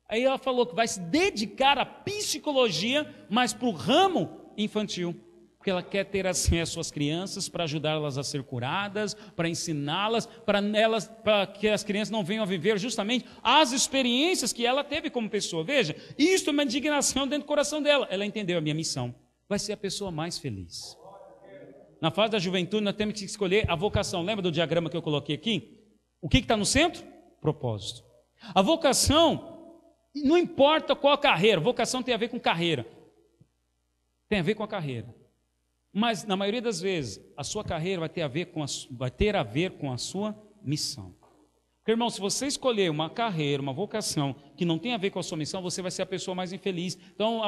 Speaker 1: Aí ela falou que vai se dedicar à psicologia, mas para o ramo infantil, porque ela quer ter acesso às crianças para ajudá-las a ser curadas, para ensiná-las, para que as crianças não venham a viver justamente as experiências que ela teve como pessoa. Veja, isso é uma indignação dentro do coração dela. Ela entendeu a minha missão. Vai ser a pessoa mais feliz. Na fase da juventude, nós temos que escolher a vocação. Lembra do diagrama que eu coloquei aqui? O que está no centro? Propósito. A vocação, não importa qual carreira, vocação tem a ver com carreira. Tem a ver com a carreira. Mas, na maioria das vezes, a sua carreira vai ter a ver com a sua missão. Porque, irmão, se você escolher uma carreira, uma vocação que não tem a ver com a sua missão, você vai ser a pessoa mais infeliz. Então,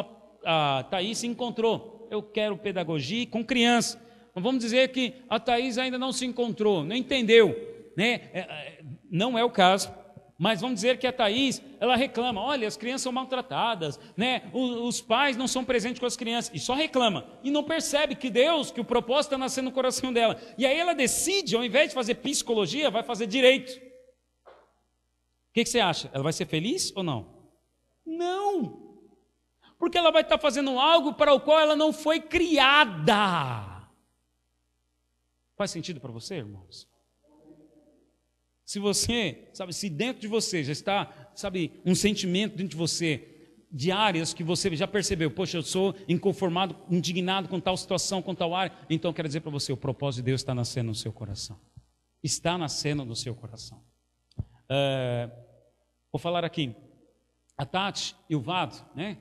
Speaker 1: a Thaís se encontrou. Eu quero pedagogia com criança. Vamos dizer que a Thaís ainda não se encontrou, não entendeu, né? Não é o caso, mas vamos dizer que a Thaís, ela reclama, olha, as crianças são maltratadas, né? Os pais não são presentes com as crianças, e só reclama, e não percebe que o propósito está nascendo no coração dela, e aí ela decide, ao invés de fazer psicologia, vai fazer direito. O que você acha? Ela vai ser feliz ou não? Não, porque ela vai estar fazendo algo para o qual ela não foi criada. Faz sentido para você, irmãos? Se você, sabe, se dentro de você já está, sabe, um sentimento dentro de você, de áreas que você já percebeu, poxa, eu sou inconformado, indignado com tal situação, com tal área, então eu quero dizer para você, o propósito de Deus está nascendo no seu coração. Está nascendo no seu coração. Vou falar aqui, a Tati e o Vado, né?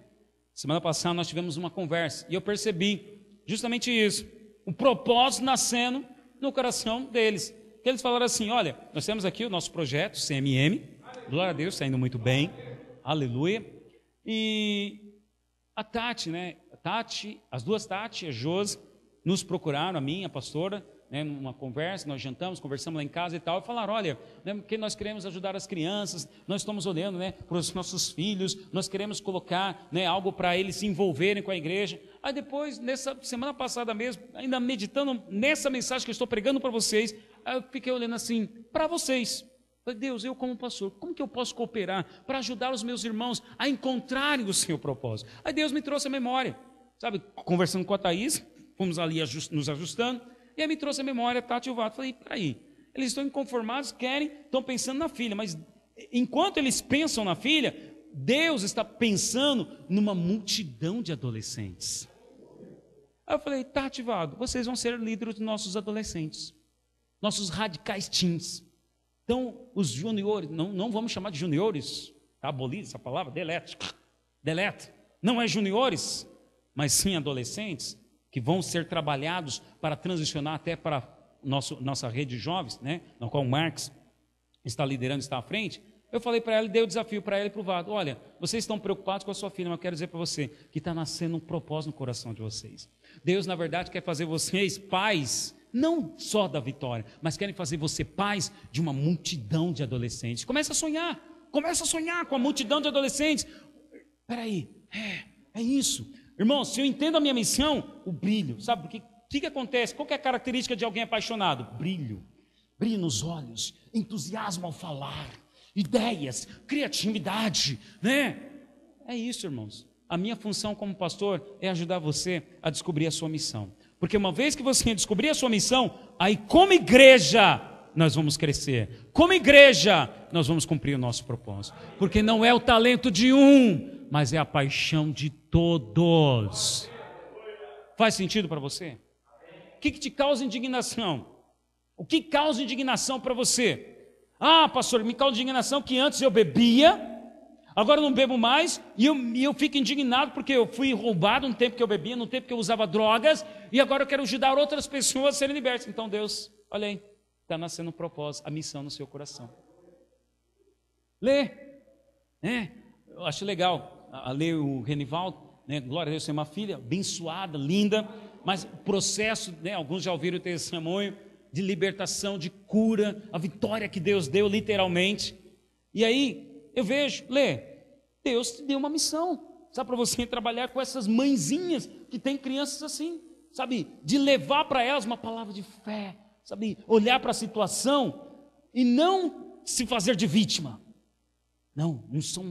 Speaker 1: Semana passada nós tivemos uma conversa, e eu percebi justamente isso, o propósito nascendo no coração deles, que eles falaram assim, olha, nós temos aqui o nosso projeto, CMM, glória a Deus, está indo muito bem, aleluia, e a Tati, né, as duas Tati, a Josi, nos procuraram, a mim, a pastora, né, numa conversa, nós jantamos, conversamos lá em casa e tal, e falaram, olha, né, porque nós queremos ajudar as crianças, nós estamos olhando, né, para os nossos filhos, nós queremos colocar, né, algo para eles se envolverem com a igreja. Aí depois, nessa semana passada mesmo, ainda meditando nessa mensagem que eu estou pregando para vocês, aí eu fiquei olhando assim, para vocês, falei, Deus, eu como pastor, como que eu posso cooperar para ajudar os meus irmãos a encontrarem o seu propósito? Aí Deus me trouxe a memória, sabe, conversando com a Thaís, fomos ali nos ajustando, E aí me trouxe a memória, Tati e o Vato. Falei, peraí, eles estão inconformados, estão pensando na filha, mas enquanto eles pensam na filha, Deus está pensando numa multidão de adolescentes. Aí eu falei, Tati e Vado, vocês vão ser líderes dos nossos adolescentes, nossos radicais teens. Então, os juniores, não vamos chamar de juniores, está abolida essa palavra, delete. Não é juniores, mas sim adolescentes, que vão ser trabalhados para transicionar até para nossa rede de jovens, né, na qual o Marx está liderando, está à frente. Eu falei para ela, dei o desafio para ela e para o Vado, olha, vocês estão preocupados com a sua filha, mas eu quero dizer para você que está nascendo um propósito no coração de vocês. Deus, na verdade, quer fazer vocês pais, não só da Vitória, mas querem fazer você pais de uma multidão de adolescentes. Começa a sonhar com a multidão de adolescentes. Espera aí, é isso. Irmão, se eu entendo a minha missão, o brilho, sabe? Porque o que acontece? Qual que é a característica de alguém apaixonado? Brilho nos olhos, entusiasmo ao falar, ideias, criatividade, né? É isso, irmãos. A minha função como pastor é ajudar você a descobrir a sua missão. Porque uma vez que você descobrir a sua missão, aí como igreja nós vamos crescer. Como igreja nós vamos cumprir o nosso propósito. Porque não é o talento de um, mas é a paixão de todos. Faz sentido para você? O que te causa indignação? O que causa indignação para você? Ah, pastor, me causa indignação que antes eu bebia, agora eu não bebo mais, e eu fico indignado porque eu fui roubado no tempo que eu bebia, no tempo que eu usava drogas, e agora eu quero ajudar outras pessoas a serem libertas. Então Deus, olha aí, está nascendo um propósito, a missão no seu coração. Lê, eu acho legal, ler o Renivaldo, né? Glória a Deus, tem uma filha abençoada, linda, mas o processo, né? Alguns já ouviram o testemunho, de libertação, de cura, a vitória que Deus deu literalmente. E aí eu vejo, Deus te deu uma missão, sabe, para você trabalhar com essas mãezinhas que tem crianças assim, sabe, de levar para elas uma palavra de fé, sabe, olhar para a situação e não se fazer de vítima.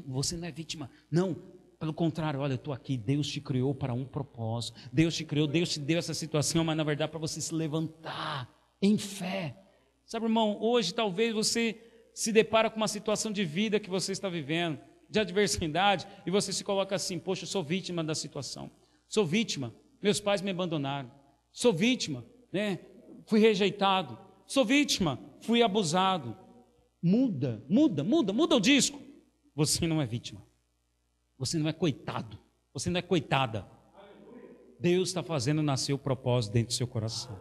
Speaker 1: Você não é vítima, não. Pelo contrário, olha, eu estou aqui, Deus te criou para um propósito, Deus te criou, Deus te deu essa situação, mas na verdade para você se levantar em fé. Sabe, irmão, hoje talvez você se depara com uma situação de vida que você está vivendo, de adversidade, e você se coloca assim, poxa, eu sou vítima da situação, sou vítima, meus pais me abandonaram, sou vítima, né? Fui rejeitado, sou vítima, fui abusado. Muda o disco. Você não é vítima, você não é coitado, você não é coitada. Deus está fazendo nascer o propósito dentro do seu coração.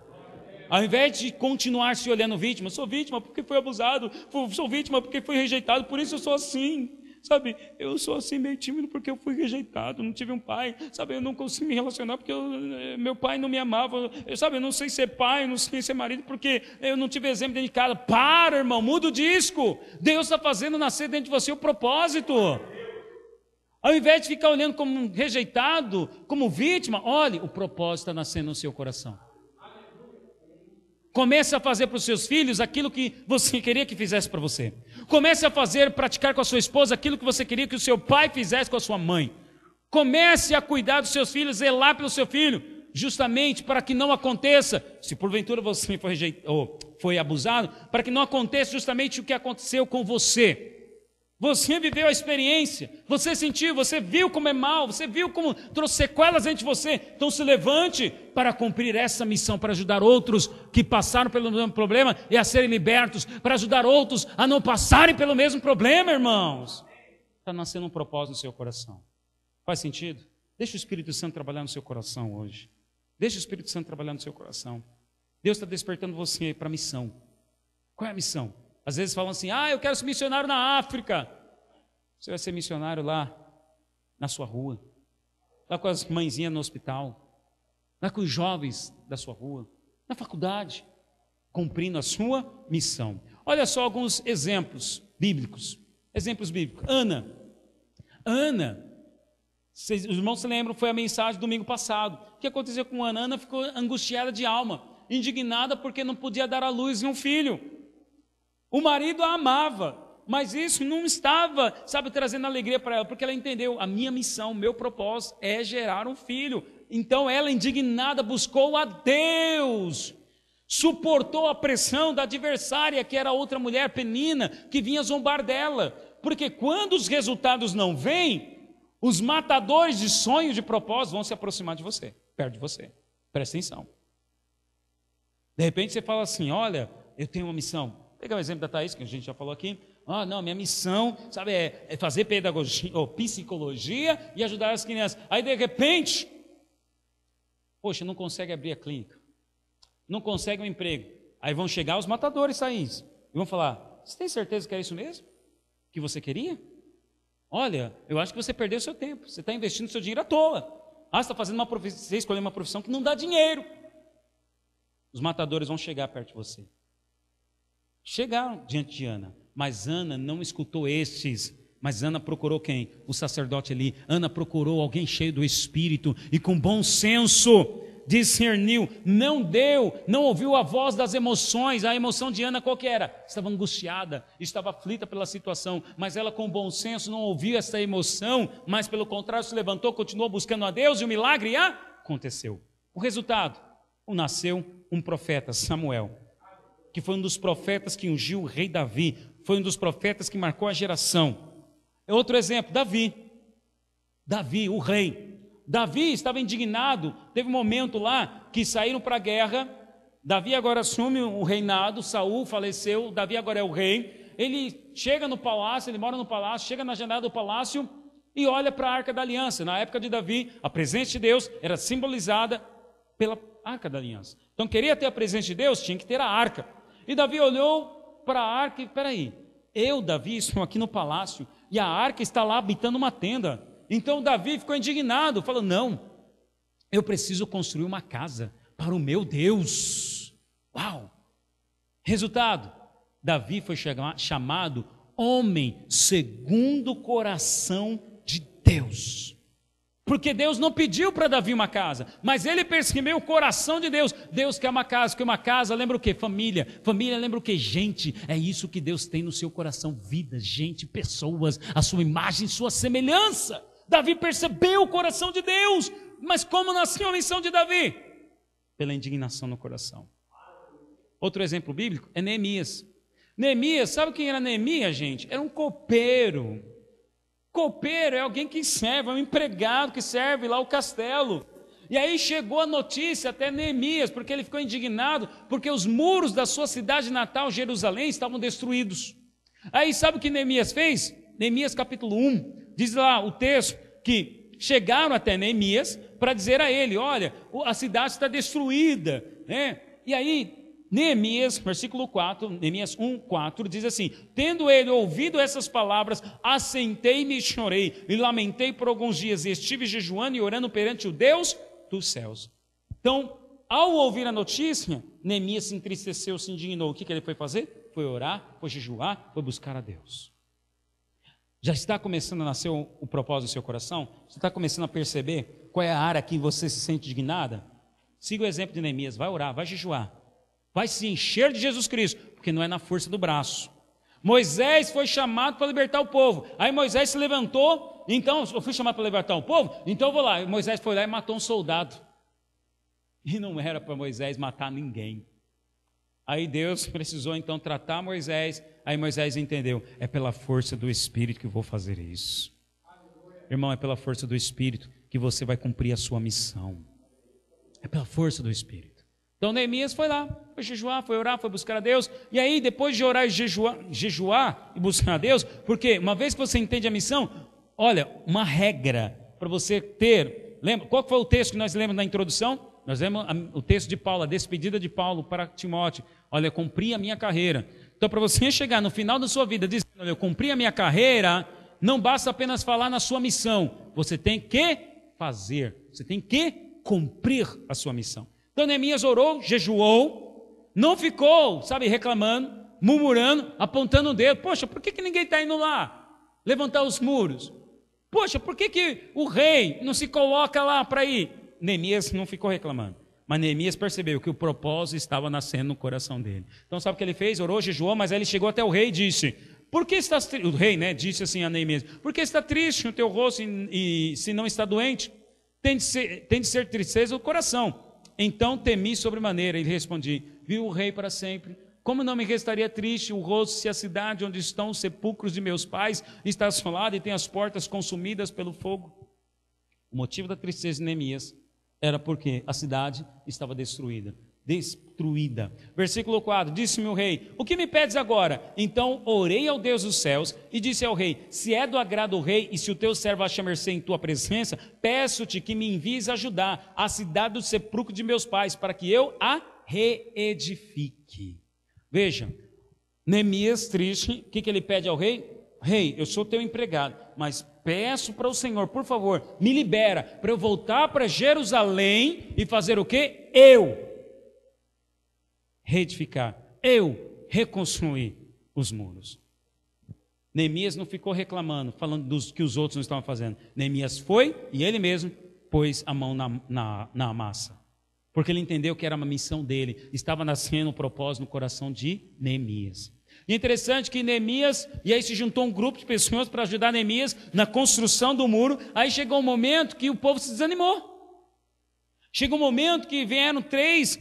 Speaker 1: Ao invés de continuar se olhando vítima, sou vítima porque fui abusado, sou vítima porque fui rejeitado, por isso eu sou assim, sabe, eu sou assim meio tímido porque eu fui rejeitado, não tive um pai, sabe, eu não consigo me relacionar porque meu pai não me amava, eu não sei ser pai, não sei ser marido porque eu não tive exemplo dentro de casa. Para, irmão, muda o disco. Deus está fazendo nascer dentro de você o propósito. Ao invés de ficar olhando como rejeitado, como vítima, olhe, o propósito está nascendo no seu coração. Comece a fazer para os seus filhos aquilo que você queria que fizesse para você. Comece a praticar com a sua esposa aquilo que você queria que o seu pai fizesse com a sua mãe. Comece a cuidar dos seus filhos, zelar pelo seu filho, justamente para que não aconteça, se porventura você foi rejeitado ou foi abusado, para que não aconteça justamente o que aconteceu com você. Você viveu a experiência, você sentiu, você viu como é mal, você viu como trouxe sequelas dentro de você. Então se levante para cumprir essa missão, para ajudar outros que passaram pelo mesmo problema e a serem libertos, para ajudar outros a não passarem pelo mesmo problema, irmãos. Está nascendo um propósito no seu coração. Faz sentido? Deixa o Espírito Santo trabalhar no seu coração hoje. Deixa o Espírito Santo trabalhar no seu coração. Deus está despertando você para a missão. Qual é a missão? Às vezes falam assim, eu quero ser missionário na África. Você vai ser missionário lá, na sua rua, lá com as mãezinhas no hospital, lá com os jovens da sua rua, na faculdade, cumprindo a sua missão. Olha só alguns exemplos bíblicos. Ana, os irmãos se lembram, foi a mensagem do domingo passado. O que aconteceu com Ana? Ana ficou angustiada de alma, indignada porque não podia dar à luz um filho. O marido a amava, mas isso não estava, trazendo alegria para ela, porque ela entendeu, a minha missão, o meu propósito é gerar um filho. Então ela, indignada, buscou a Deus. suportou a pressão da adversária, que era outra mulher, Penina, que vinha zombar dela. Porque quando os resultados não vêm, os matadores de sonhos, de propósitos, vão se aproximar de você, perto de você. Presta atenção. De repente você fala assim, olha, eu tenho uma missão. Vou pegar o exemplo da Thaís, que a gente já falou aqui. Não, minha missão, sabe, é fazer pedagogia ou psicologia e ajudar as crianças. Aí de repente, poxa, não consegue abrir a clínica, não consegue um emprego. Aí vão chegar os matadores, Thaís, e vão falar, você tem certeza que é isso mesmo? Que você queria? Olha, eu acho que você perdeu o seu tempo, você está investindo seu dinheiro à toa. Você está fazendo uma profissão, você escolheu uma profissão que não dá dinheiro. Os matadores vão chegar perto de você. Chegaram diante de Ana, mas Ana não escutou estes. Mas Ana procurou quem? O sacerdote ali. Ana procurou alguém cheio do Espírito e com bom senso discerniu, não ouviu a voz das emoções. A emoção de Ana qual que era? Estava angustiada, estava aflita pela situação, mas ela com bom senso não ouviu essa emoção, mas pelo contrário se levantou, continuou buscando a Deus e o milagre aconteceu. O resultado, nasceu um profeta, Samuel, que foi um dos profetas que ungiu o rei Davi, foi um dos profetas que marcou a geração. Outro exemplo, Davi, o rei. Davi estava indignado, teve um momento lá que saíram para a guerra, Davi agora assume o reinado, Saul faleceu, Davi agora é o rei, ele chega no palácio, ele mora no palácio, chega na janela do palácio e olha para a Arca da Aliança. Na época de Davi, a presença de Deus era simbolizada pela Arca da Aliança. Então queria ter a presença de Deus, tinha que ter a arca. E Davi olhou para a arca e, peraí, Davi, estou aqui no palácio e a arca está lá habitando uma tenda. Então Davi ficou indignado, falou, não, eu preciso construir uma casa para o meu Deus. Uau! Resultado, Davi foi chamado homem segundo o coração de Deus. Porque Deus não pediu para Davi uma casa, mas ele percebeu o coração de Deus. Deus quer uma casa, porque uma casa lembra o quê? Família. Família lembra o quê? Gente. É isso que Deus tem no seu coração, vida, gente, pessoas, a sua imagem, sua semelhança. Davi percebeu o coração de Deus, mas como nasceu a missão de Davi? Pela indignação no coração. Outro exemplo bíblico é Neemias. Neemias, sabe quem era Neemias, gente? Era um copeiro. Copeiro é alguém que serve, é um empregado que serve lá o castelo. E aí chegou a notícia até Neemias, porque ele ficou indignado, porque os muros da sua cidade natal, Jerusalém, estavam destruídos. Aí sabe o que Neemias fez? Neemias capítulo 1, diz lá o texto que chegaram até Neemias para dizer a ele, olha, a cidade está destruída, né? E aí Neemias, versículo 4, Neemias 1, 4, diz assim, tendo ele ouvido essas palavras, assentei-me e chorei, e lamentei por alguns dias, e estive jejuando e orando perante o Deus dos céus. Então, ao ouvir a notícia, Neemias se entristeceu, se indignou. O que ele foi fazer? Foi orar, foi jejuar, foi buscar a Deus. Já está começando a nascer o propósito do seu coração? Você está começando a perceber qual é a área que você se sente indignada? Siga o exemplo de Neemias, vai orar, vai jejuar. Vai se encher de Jesus Cristo, porque não é na força do braço. Moisés foi chamado para libertar o povo. Aí Moisés se levantou, então, eu fui chamado para libertar o povo, então eu vou lá. Moisés foi lá e matou um soldado. E não era para Moisés matar ninguém. Aí Deus precisou então tratar Moisés. Aí Moisés entendeu, é pela força do Espírito que eu vou fazer isso. Irmão, é pela força do Espírito que você vai cumprir a sua missão. É pela força do Espírito. Então Neemias foi lá, foi jejuar, foi orar, foi buscar a Deus. E aí depois de orar e jejuar e buscar a Deus, porque uma vez que você entende a missão, olha, uma regra para você ter, lembra, qual foi o texto que nós lemos na introdução? Nós lemos o texto de Paulo, a despedida de Paulo para Timóteo. Olha, eu cumpri a minha carreira. Então para você chegar no final da sua vida dizendo, olha, eu cumpri a minha carreira, não basta apenas falar na sua missão, você tem que fazer, você tem que cumprir a sua missão. Então Neemias orou, jejuou, não ficou, sabe, reclamando, murmurando, apontando o dedo. Poxa, por que ninguém está indo lá levantar os muros? Poxa, por que o rei não se coloca lá para ir? Neemias não ficou reclamando, mas Neemias percebeu que o propósito estava nascendo no coração dele. Então sabe o que ele fez? Orou, jejuou, mas aí ele chegou até o rei e disse, por que estás triste? O rei, né, disse assim a Neemias, por que está triste o teu rosto e se não está doente? Tem de ser tristeza o coração. Então temi sobremaneira e respondi: viu o rei para sempre? Como não me restaria triste o rosto se a cidade onde estão os sepulcros de meus pais está assolada e tem as portas consumidas pelo fogo? O motivo da tristeza de Neemias era porque a cidade estava destruída. Versículo 4, disse-me o rei: o que me pedes agora? Então orei ao Deus dos céus e disse ao rei: se é do agrado do rei e se o teu servo acha mercê em tua presença, peço-te que me envies ajudar a cidade do sepulcro de meus pais, para que eu a reedifique. Veja, Neemias triste, o que ele pede ao rei? Rei, eu sou teu empregado, mas peço para o Senhor, por favor, me libera para eu voltar para Jerusalém e fazer o quê? Eu reedificar, eu reconstruir os muros. Neemias não ficou reclamando, falando dos que os outros não estavam fazendo. Neemias foi e ele mesmo pôs a mão na massa, porque ele entendeu que era uma missão dele, estava nascendo um propósito no coração de Neemias. E é interessante que Neemias, e aí se juntou um grupo de pessoas para ajudar Neemias na construção do muro. Aí chegou um momento que o povo se desanimou. Chegou um momento que vieram 3,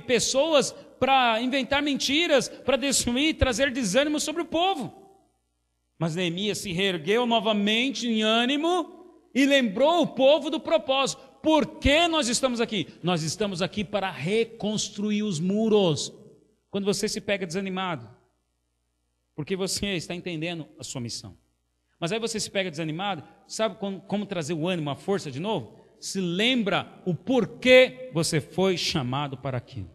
Speaker 1: pessoas para inventar mentiras, para destruir, trazer desânimo sobre o povo. Mas Neemias se reergueu novamente em ânimo e lembrou o povo do propósito. Por que nós estamos aqui? Nós estamos aqui para reconstruir os muros. Quando você se pega desanimado, porque você está entendendo a sua missão. Mas aí você se pega desanimado, sabe como trazer o ânimo, a força de novo? Se lembra o porquê você foi chamado para aquilo.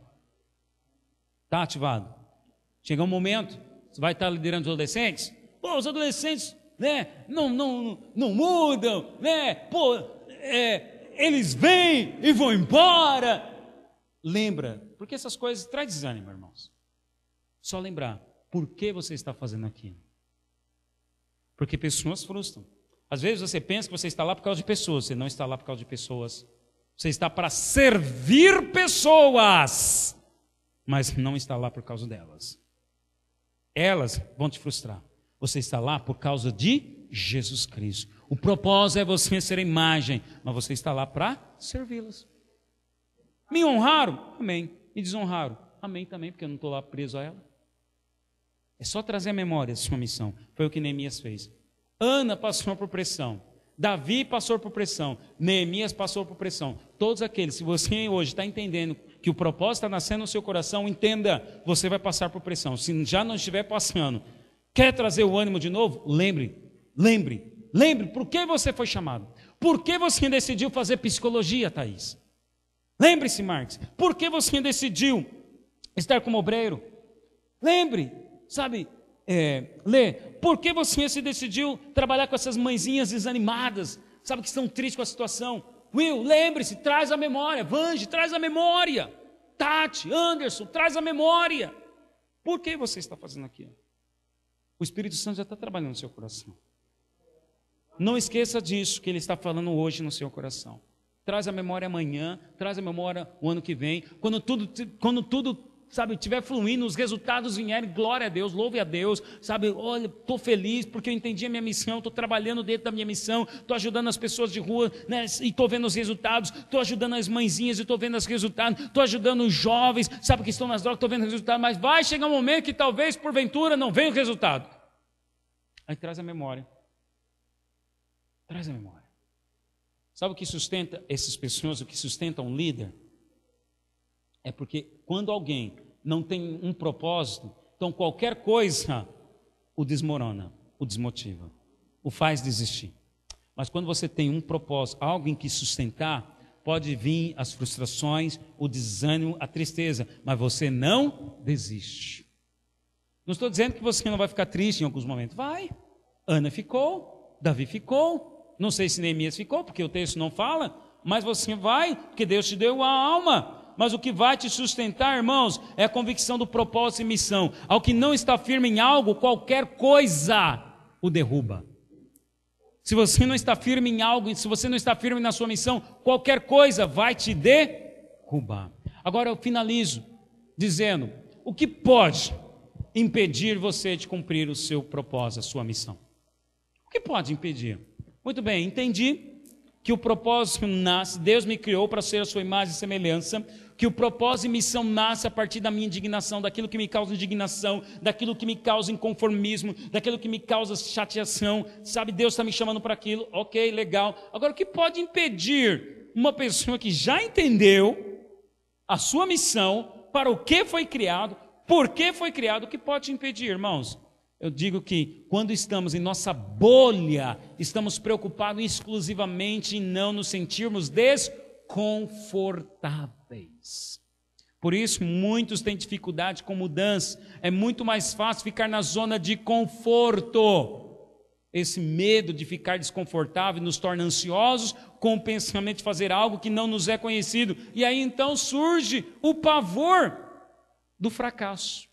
Speaker 1: Está ativado? Chega um momento, você vai estar liderando os adolescentes. Pô, os adolescentes, não mudam, eles vêm e vão embora. Lembra, porque essas coisas trazem desânimo, irmãos. Só lembrar, por que você está fazendo aquilo? Porque pessoas frustram. Às vezes você pensa que você está lá por causa de pessoas, você não está lá por causa de pessoas. Você está para servir pessoas, mas não está lá por causa delas. Elas vão te frustrar. Você está lá por causa de Jesus Cristo. O propósito é você ser a imagem, mas você está lá para servi-las. Me honraram? Amém. Me desonraram? Amém também, porque eu não estou lá preso a ela. É só trazer a memória da sua missão. Foi o que Neemias fez. Ana passou por pressão. Davi passou por pressão. Neemias passou por pressão. Todos aqueles, se você hoje está entendendo que o propósito está nascendo no seu coração, entenda, você vai passar por pressão. Se já não estiver passando, quer trazer o ânimo de novo? Lembre, por que você foi chamado? Por que você decidiu fazer psicologia, Thaís? Lembre-se, Marcos, por que você decidiu estar como obreiro? Lembre, Lê, por que você se decidiu trabalhar com essas mãezinhas desanimadas, que estão tristes com a situação? Will, lembre-se, traz a memória. Vange, traz a memória. Tati, Anderson, traz a memória. Por que você está fazendo aquilo? O Espírito Santo já está trabalhando no seu coração. Não esqueça disso que Ele está falando hoje no seu coração. Traz a memória amanhã, traz a memória o ano que vem. Quando tudo estiver fluindo, os resultados vierem, glória a Deus, louve a Deus, olha, estou feliz porque eu entendi a minha missão, estou trabalhando dentro da minha missão, estou ajudando as pessoas de rua, e estou vendo os resultados, estou ajudando as mãezinhas e estou vendo os resultados, estou ajudando os jovens, que estão nas drogas, estou vendo os resultados, mas vai chegar um momento que talvez, porventura, não venha o resultado. Aí traz a memória. Traz a memória. Sabe o que sustenta essas pessoas, o que sustenta um líder? É porque quando alguém não tem um propósito, então qualquer coisa o desmorona, o desmotiva, o faz desistir. Mas quando você tem um propósito, algo em que sustentar, pode vir as frustrações, o desânimo, a tristeza, mas você não desiste. Não estou dizendo que você não vai ficar triste em alguns momentos. Vai. Ana ficou, Davi ficou, não sei se Neemias ficou, porque o texto não fala, mas você vai, porque Deus te deu a alma. Mas o que vai te sustentar, irmãos, é a convicção do propósito e missão. Ao que não está firme em algo, qualquer coisa o derruba. Se você não está firme em algo, se você não está firme na sua missão, qualquer coisa vai te derrubar. Agora eu finalizo dizendo, o que pode impedir você de cumprir o seu propósito, a sua missão? O que pode impedir? Muito bem, entendi que o propósito nasce, Deus me criou para ser a sua imagem e semelhança, que o propósito e missão nasce a partir da minha indignação, daquilo que me causa indignação, daquilo que me causa inconformismo, daquilo que me causa chateação, sabe, Deus está me chamando para aquilo, ok, legal. Agora, o que pode impedir uma pessoa que já entendeu a sua missão, para o que foi criado, por que foi criado, o que pode impedir, irmãos? Eu digo que quando estamos em nossa bolha, estamos preocupados exclusivamente em não nos sentirmos desconfortáveis. Por isso, muitos têm dificuldade com mudança. É muito mais fácil ficar na zona de conforto. Esse medo de ficar desconfortável nos torna ansiosos com o pensamento de fazer algo que não nos é conhecido. E aí então surge o pavor do fracasso,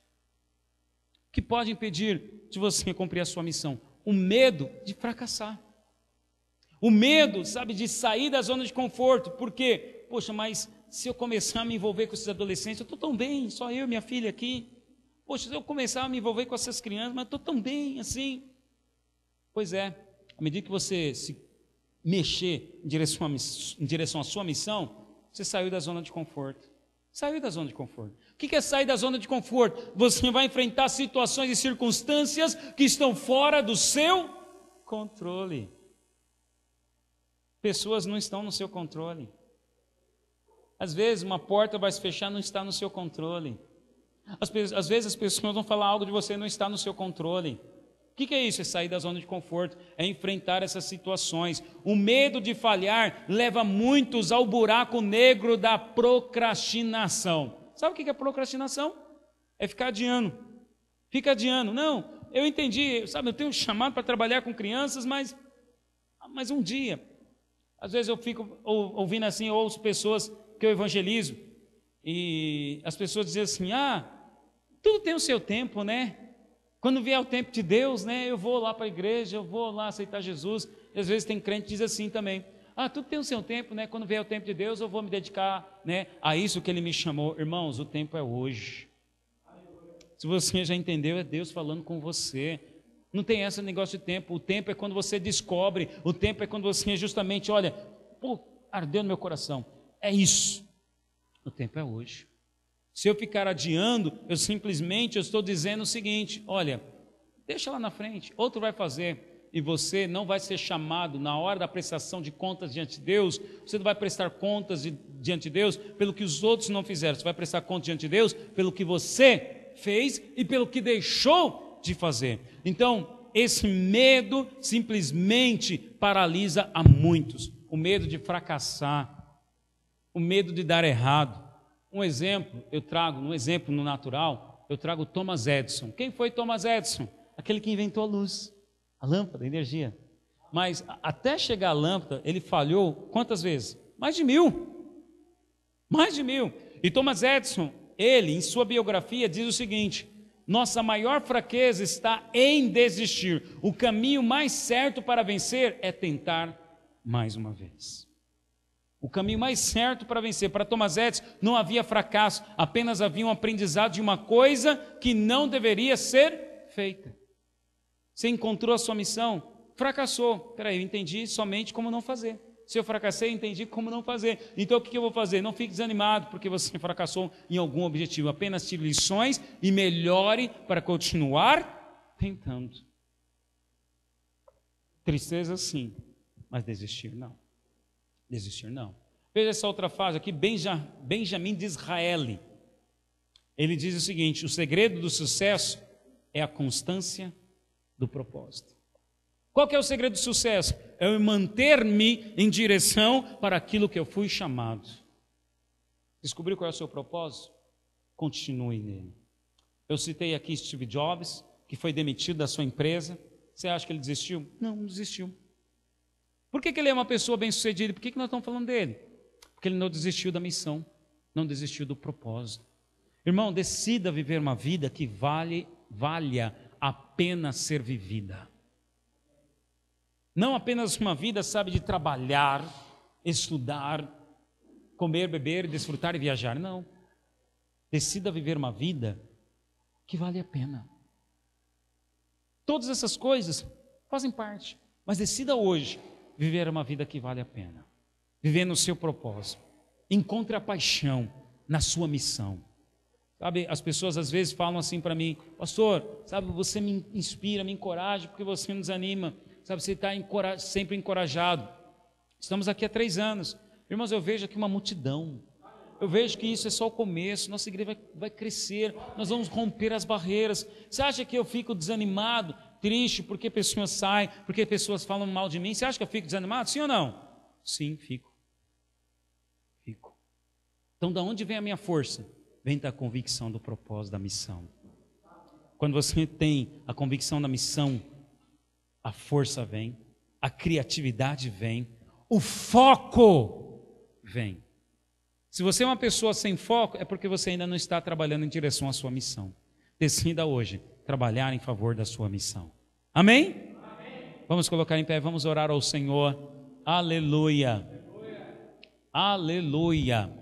Speaker 1: que pode impedir de você cumprir a sua missão. O medo de fracassar. O medo, sabe, de sair da zona de conforto. Por quê? Poxa, mas se eu começar a me envolver com esses adolescentes, eu estou tão bem, só eu e minha filha aqui. Poxa, se eu começar a me envolver com essas crianças, mas estou tão bem assim. Pois é, à medida que você se mexer em direção à sua missão, você saiu da zona de conforto. Saiu da zona de conforto. O que é sair da zona de conforto? Você vai enfrentar situações e circunstâncias que estão fora do seu controle. Pessoas não estão no seu controle. Às vezes uma porta vai se fechar, não está no seu controle. Às vezes as pessoas vão falar algo de você, não está no seu controle. O que é isso? É sair da zona de conforto, é enfrentar essas situações. O medo de falhar leva muitos ao buraco negro da procrastinação. Sabe o que é procrastinação? É ficar adiando. Fica adiando. Não, eu entendi, sabe, eu tenho um chamado para trabalhar com crianças, mas um dia. Às vezes eu fico ouvindo assim, eu ouço pessoas que eu evangelizo, e as pessoas dizem assim, tudo tem o seu tempo, né? Quando vier o tempo de Deus, né, eu vou lá para a igreja, eu vou lá aceitar Jesus. E às vezes tem crente que diz assim também, tudo tem o seu tempo, né? Quando vier o tempo de Deus, eu vou me dedicar, né, a isso que Ele me chamou. Irmãos, o tempo é hoje. Se você já entendeu, é Deus falando com você. Não tem esse negócio de tempo. O tempo é quando você descobre. O tempo é quando você justamente, olha, ardeu no meu coração. É isso. O tempo é hoje. Se eu ficar adiando, eu estou dizendo o seguinte, olha, deixa lá na frente, outro vai fazer, e você não vai ser chamado na hora da prestação de contas diante de Deus, você não vai prestar contas diante de Deus pelo que os outros não fizeram, você vai prestar contas diante de Deus pelo que você fez e pelo que deixou de fazer. Então, esse medo simplesmente paralisa a muitos, o medo de fracassar, o medo de dar errado. Um exemplo no natural, eu trago Thomas Edison. Quem foi Thomas Edison? Aquele que inventou a luz, a lâmpada, a energia. Mas até chegar à lâmpada, ele falhou quantas vezes? Mais de 1000. Mais de 1000. E Thomas Edison, ele, em sua biografia, diz o seguinte, nossa maior fraqueza está em desistir. O caminho mais certo para vencer é tentar mais uma vez. O caminho mais certo para vencer. Para Thomas Edison não havia fracasso, apenas havia um aprendizado de uma coisa que não deveria ser feita. Você encontrou a sua missão, fracassou. Espera aí, eu entendi somente como não fazer. Se eu fracassei, eu entendi como não fazer. Então o que eu vou fazer? Não fique desanimado porque você fracassou em algum objetivo. Apenas tire lições e melhore para continuar tentando. Tristeza sim, mas desistir não. Desistir não. Veja essa outra frase aqui, Benjamin Disraeli. Ele diz o seguinte, o segredo do sucesso é a constância do propósito. Qual que é o segredo do sucesso? É eu manter-me em direção para aquilo que eu fui chamado. Descobriu qual é o seu propósito? Continue nele. Eu citei aqui Steve Jobs, que foi demitido da sua empresa. Você acha que ele desistiu? Não desistiu. Por que ele é uma pessoa bem-sucedida? Por que nós estamos falando dele? Porque ele não desistiu da missão, não desistiu do propósito. Irmão, decida viver uma vida que valha a pena ser vivida. Não apenas uma vida, sabe, de trabalhar, estudar, comer, beber, desfrutar e viajar. Não. Decida viver uma vida que vale a pena. Todas essas coisas fazem parte, mas decida hoje viver uma vida que vale a pena. Viver no seu propósito. Encontre a paixão na sua missão. Sabe, as pessoas às vezes falam assim para mim: pastor, sabe, você me inspira, me encoraja, porque você nos anima. Sabe, você está sempre encorajado. Estamos aqui há 3 anos. Irmãos, eu vejo aqui uma multidão. Eu vejo que isso é só o começo. Nossa igreja vai crescer. Nós vamos romper as barreiras. Você acha que eu fico desanimado, triste, porque pessoas saem, porque pessoas falam mal de mim? Você acha que eu fico desanimado? Sim ou não? Sim, fico. Então, de onde vem a minha força? Vem da convicção do propósito da missão. Quando você tem a convicção da missão, a força vem, a criatividade vem, o foco vem. Se você é uma pessoa sem foco, é porque você ainda não está trabalhando em direção à sua missão. Decida hoje trabalhar em favor da sua missão. Amém? Amém. Vamos colocar em pé, vamos orar ao Senhor. Aleluia. Aleluia.